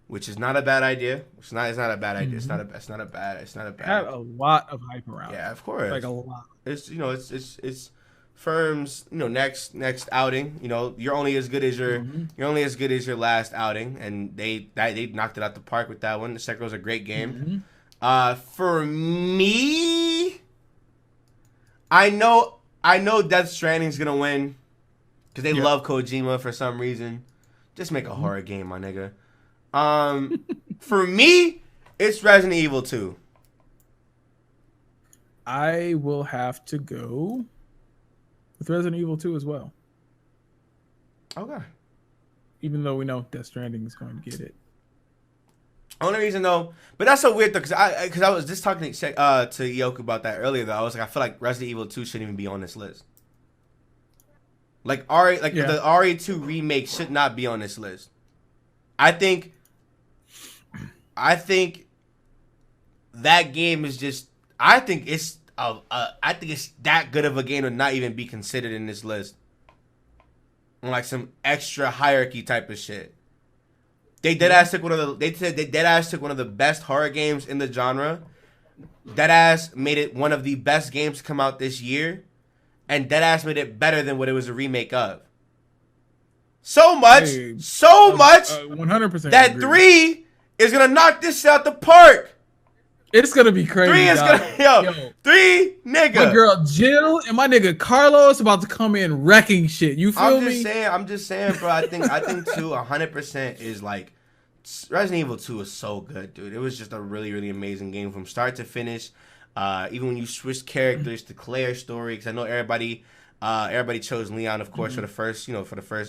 which is not a bad idea. It's not a bad idea. It's not a bad. Had a lot of hype around. Yeah, of course. Like a lot. It's it's Firm's next outing. You're only as good as your last outing, and they knocked it out the park with that one. The Sekiro's a great game. For me, I know Death Stranding's gonna win because they love Kojima for some reason. Just make a horror game, my nigga. For me, it's Resident Evil 2. I will have to go with Resident Evil 2 as well. Okay. Even though we know Death Stranding is going to get it. Only reason though, but that's so weird though, because I was just talking to Yoke about that earlier though. I was like, I feel like Resident Evil 2 shouldn't even be on this list. Like the RE2 remake should not be on this list. I think that game is just. I think it's that good of a game to not even be considered in this list. On like some extra hierarchy type of shit. They deadass took one of the best horror games in the genre. Deadass made it one of the best games to come out this year, and deadass made it better than what it was a remake of. So much, 100% that agree. 3 is gonna knock this out the park. It's gonna be crazy. 3 is gonna 3 nigga. My girl Jill and my nigga Carlos about to come in wrecking shit. You feel me? I'm just saying, bro. I think 2 100% is like Resident Evil 2 is so good, dude. It was just a really, really amazing game from start to finish. Even when you switch characters to Claire's story, because I know everybody chose Leon, of course, for the first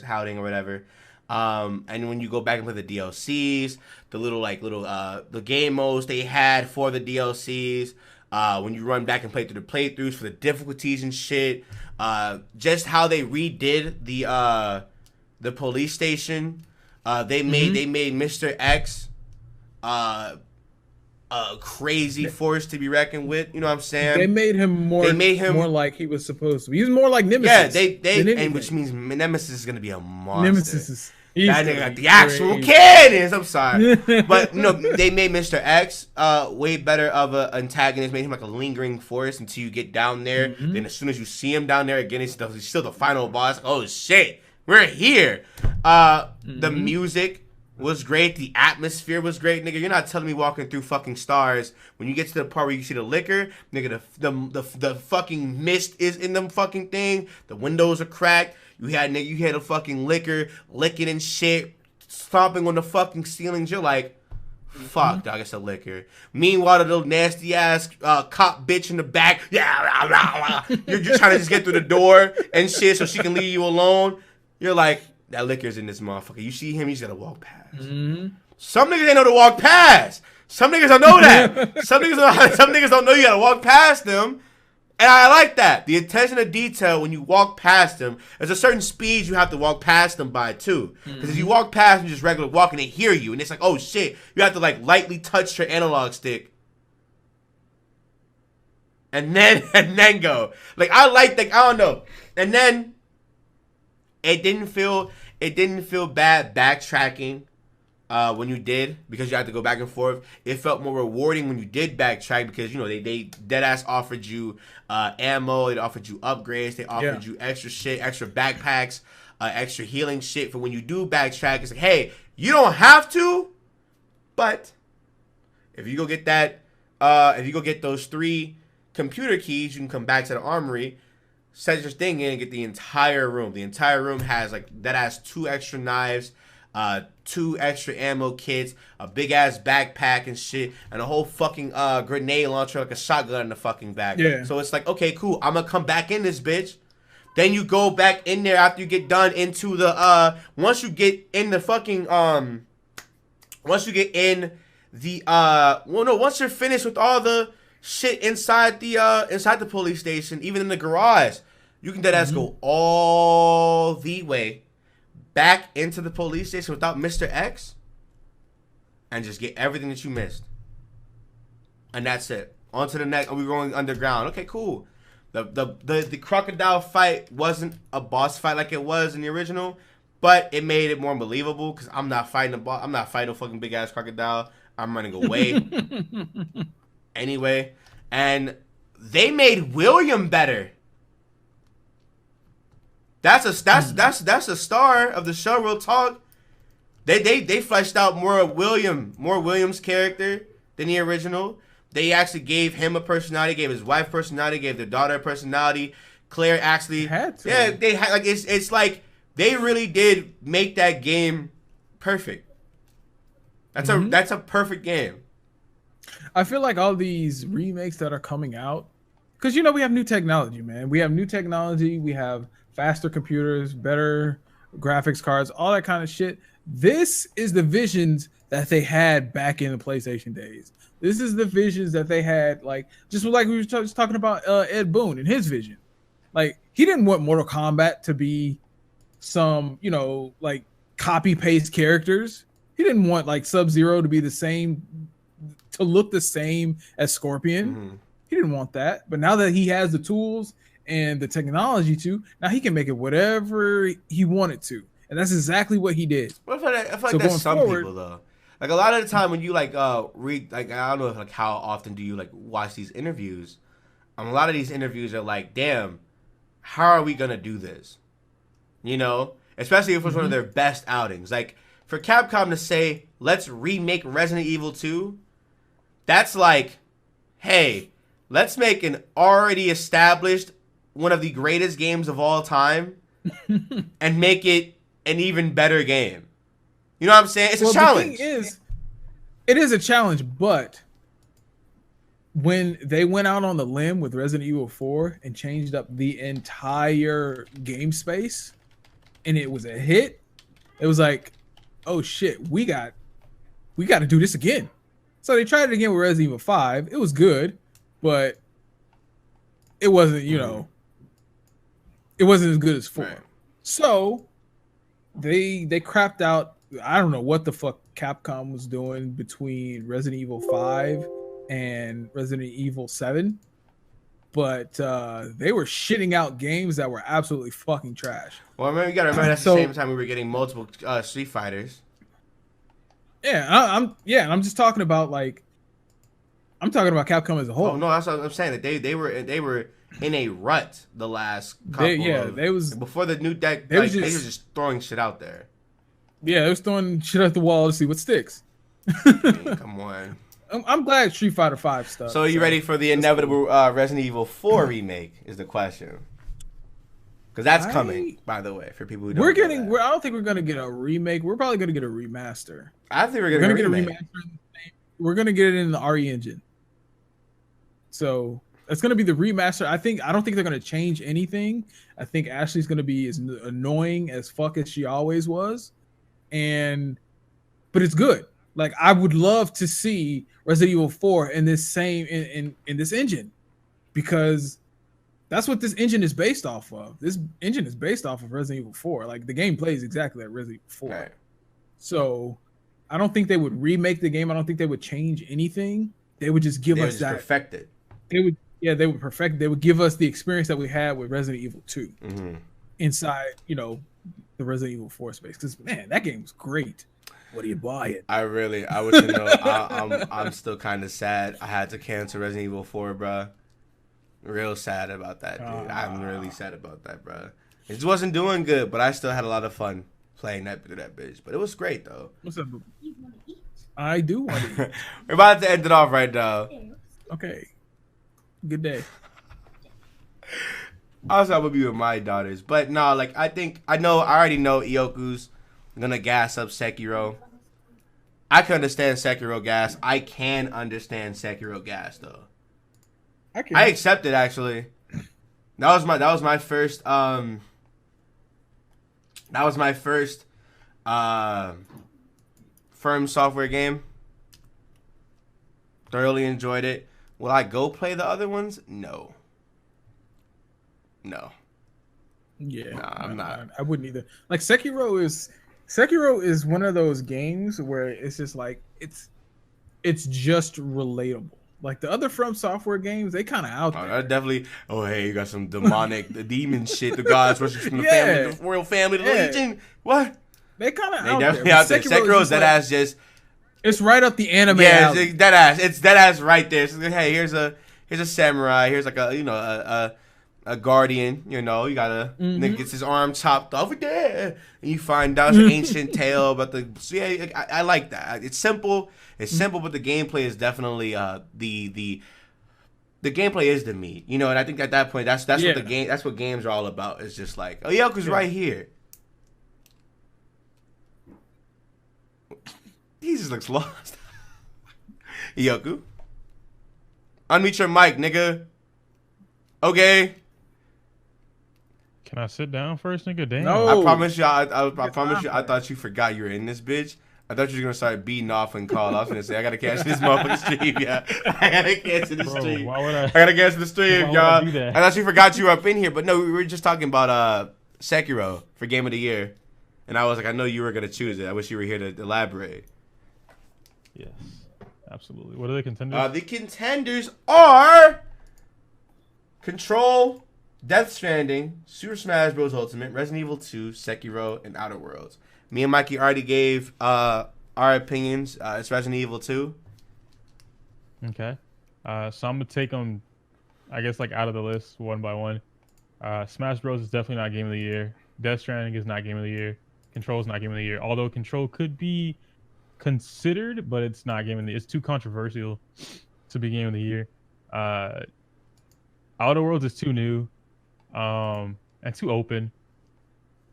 outing or whatever. And when you go back and play the DLCs, the game modes they had for the DLCs, when you run back and play through the playthroughs for the difficulties and shit, just how they redid the police station, they made Mr. X a crazy force to be reckoned with. You know what I'm saying? They made him more like he was supposed to be. He was more like Nemesis. Yeah, which means Nemesis is gonna be a monster. Nemesis is that nigga got the actual cannons. I'm sorry, but they made Mr. X way better of an antagonist. Made him like a lingering force until you get down there. Then as soon as you see him down there again, he's still the final boss. Oh shit, we're here. The music was great. The atmosphere was great, nigga. You're not telling me walking through fucking stars when you get to the part where you see the liquor, nigga. The fucking mist is in them fucking thing. The windows are cracked. You had the fucking liquor licking and shit, stomping on the fucking ceilings. You're like, fuck, dog, it's a liquor. Meanwhile, the little nasty ass cop bitch in the back, you're just trying to just get through the door and shit so she can leave you alone. You're like, that liquor's in this motherfucker. You see him, you just gotta walk past. Some niggas ain't know to walk past. Some niggas don't know that. Some niggas don't know you gotta walk past them. And I like that. The attention to detail when you walk past them, there's a certain speed you have to walk past them by too. Because if you walk past them just regular walking, they hear you. And it's like, oh shit. You have to like lightly touch your analog stick. And then go. Like I don't know. And then it didn't feel bad backtracking when you did, because you had to go back and forth. It felt more rewarding when you did backtrack because, you know, they deadass offered you ammo, they offered you upgrades, they offered you extra shit, extra backpacks, extra healing shit for when you do backtrack. It's like, hey, you don't have to, but if you go get those 3 computer keys, you can come back to the armory, set your thing in, and get the entire room. The entire room has like that has 2 extra knives, 2 extra ammo kits, a big ass backpack and shit, and a whole fucking grenade launcher, like a shotgun in the fucking back. Yeah. So it's like, okay, cool. I'm gonna come back in this bitch. Then you go back in there after you get done into the once you get in the fucking once you're finished with all the shit inside the police station, even in the garage, you can deadass go all the way back into the police station without Mr. X and just get everything that you missed. And that's it. On to the next. We're going underground. Okay, cool. The crocodile fight wasn't a boss fight like it was in the original, but it made it more believable because I'm not fighting a boss. I'm not fighting a fucking big ass crocodile. I'm running away. Anyway, and they made William better. That's a star of the show. Real talk. They fleshed out more William's character than the original. They actually gave him a personality, gave his wife personality, gave their daughter a personality. Claire actually had to. Yeah, they had like it's like they really did make that game perfect. That's a perfect game. I feel like all these remakes that are coming out, because you know we have new technology, man. We have new technology. We have faster computers, better graphics cards, all that kind of shit. This is the visions that they had back in the PlayStation days. This is the visions that they had, like just like we were just talking about Ed Boon and his vision. Like he didn't want Mortal Kombat to be some, you know, like copy paste characters. He didn't want like Sub-Zero to be the same, to look the same as Scorpion. He didn't want that. But now that he has the tools and the technology to, now he can make it whatever he wanted to. And that's exactly what he did. But I feel like there's some people though. Like a lot of the time when you like read, like I don't know like how often do you like watch these interviews. A lot of these interviews are like, damn, how are we gonna do this? You know? Especially if it was one of their best outings. Like for Capcom to say, let's remake Resident Evil 2, that's like, hey, let's make an already established one of the greatest games of all time and make it an even better game. You know what I'm saying? It's a challenge. The thing is, it is a challenge, but when they went out on the limb with Resident Evil 4 and changed up the entire game space and it was a hit, it was like, oh shit, we got to do this again. So they tried it again with Resident Evil 5. It was good, but it wasn't, you know, it wasn't as good as 4. Right. So they crapped out. I don't know what the fuck Capcom was doing between Resident Evil 5 and Resident Evil 7, but they were shitting out games that were absolutely fucking trash. Well, you gotta remember that's the same time we were getting multiple Street Fighters. Yeah, I'm just talking about like, I'm talking about Capcom as a whole. Oh no, that's what I'm saying. That they were in a rut the last couple. They was before the new deck. They were just throwing shit out there. Yeah, it was throwing shit at the wall to see what sticks. Come on. I'm glad Street Fighter 5 stuff. So are you ready for the inevitable Resident Evil 4 remake? Is the question. Because that's coming, by the way, for people who don't. I don't think we're gonna get a remake. We're probably gonna get a remaster. I think we're gonna get a remaster. We're gonna get it in the RE engine. So it's gonna be the remaster. I don't think they're gonna change anything. I think Ashley's gonna be as annoying as fuck as she always was, but it's good. Like I would love to see Resident Evil 4 in this same in this engine, because that's what this engine is based off of. This engine is based off of Resident Evil 4. Like the game plays exactly like Resident Evil 4. Right. So I don't think they would remake the game. I don't think they would change anything. They would just give us that. Perfect it. They would perfect. They would give us the experience that we had with Resident Evil 2 inside, the Resident Evil 4 space. Because man, that game was great. What do you buy it? I was I'm still kind of sad. I had to cancel Resident Evil 4, bro. Real sad about that, dude. I'm really sad about that, bro. It just wasn't doing good, but I still had a lot of fun playing that bitch. But it was great though. What's up? I do want to eat. We're about to end it off right now. Okay. Good day. Also, I'm gonna be with my daughters, but no, like I already know Ioku's gonna gas up Sekiro. I can understand Sekiro gas. I can understand Sekiro gas though. I accept it actually. That was my first Firm Software game. Thoroughly enjoyed it. Will I go play the other ones? No. Yeah. Nah, I'm not. I wouldn't either. Like Sekiro is one of those games where it's just like it's just relatable. Like the other From Software games, they kind of out there. Definitely. Oh, hey, you got some demonic, the demon shit. The gods rushing from the family, the royal family, the Legion. What? They kind of out definitely there. Out there. Sekiro's that ass just. It's right up the anime. Yeah, it's that ass. It's that ass right there. So, hey, here's a samurai. Here's like a guardian. You gotta nigga gets his arm chopped off there, and you find out an ancient tale about the. So yeah, I like that. It's simple. It's simple, but the gameplay is definitely the gameplay is the meat. And I think at that point that's what the game. That's what games are all about. It's just like, oh, Yoko's right here. He just looks lost. Yoku, unmute your mic, nigga. Okay. Can I sit down first, nigga? Damn. No. I promise you. I promise you. I thought you forgot you were in this bitch. I thought you were gonna start beating off and call. I was gonna say I gotta cancel this motherfucking stream, yeah. I gotta cancel the stream. I gotta cancel the stream, y'all. I thought you forgot you were up in here, but no, we were just talking about Sekiro for Game of the Year, and I was like, I know you were gonna choose it. I wish you were here to elaborate. Yes, absolutely. What are the contenders? The contenders are Control, Death Stranding, Super Smash Bros. Ultimate, Resident Evil 2, Sekiro, and Outer Worlds. Me and Mikey already gave our opinions. It's Resident Evil 2. Okay. So I'm going to take them, I guess, like out of the list one by one. Smash Bros. Is definitely not Game of the Year. Death Stranding is not Game of the Year. Control is not Game of the Year. Although Control could be considered, but it's not Game of the Year. It's too controversial to be Game of the Year. Outer Worlds is too new and too open.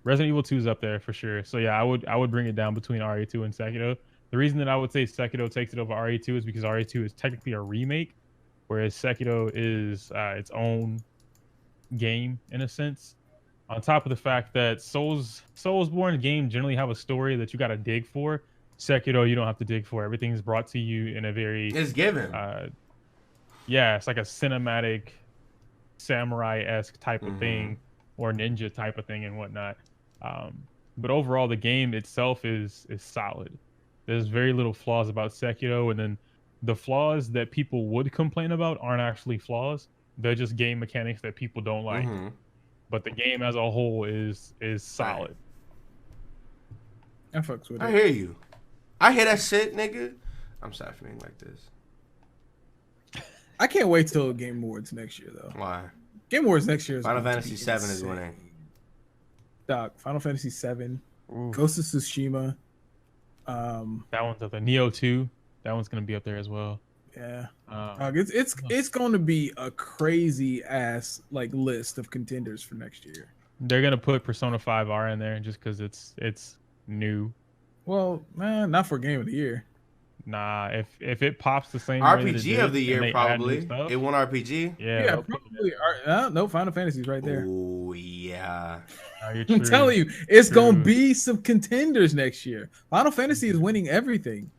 Resident Evil 2 is up there for sure. So yeah, I would bring it down between RE2 and Sekiro. The reason that I would say Sekiro takes it over RE2 is because RE2 is technically a remake, whereas Sekiro is its own game in a sense. On top of the fact that Soulsborne games generally have a story that you got to dig for. Sekiro, you don't have to dig for. Everything's brought to you in a very... It's given. Yeah, it's like a cinematic, samurai-esque type of thing, or ninja type of thing and whatnot. But overall, the game itself is solid. There's very little flaws about Sekiro, and then the flaws that people would complain about aren't actually flaws. They're just game mechanics that people don't like. But the game as a whole is solid. I fucks with it. I hear you. I hear that shit, nigga. I'm siphoning like this. I can't wait till Game Awards next year, though. Why? Game Awards next year is Final Fantasy VII is winning. Doc, Final Fantasy VII Ooh, Ghost of Tsushima. that one's up there. Neo 2. That one's gonna be up there as well. Yeah. Um, It's going to be a crazy ass like list of contenders for next year. they're gonna put Persona 5 R in there just because it's new. Well, man, not for game of the year. Nah, if it pops the same way that it RPG did, of the and year they add new probably. stuff, It won RPG. yeah, they'll put it in probably. No, Final Fantasy's right there. Oh yeah. there. You're I'm true. telling you, it's True. gonna be some contenders next year. Final Fantasy is winning everything.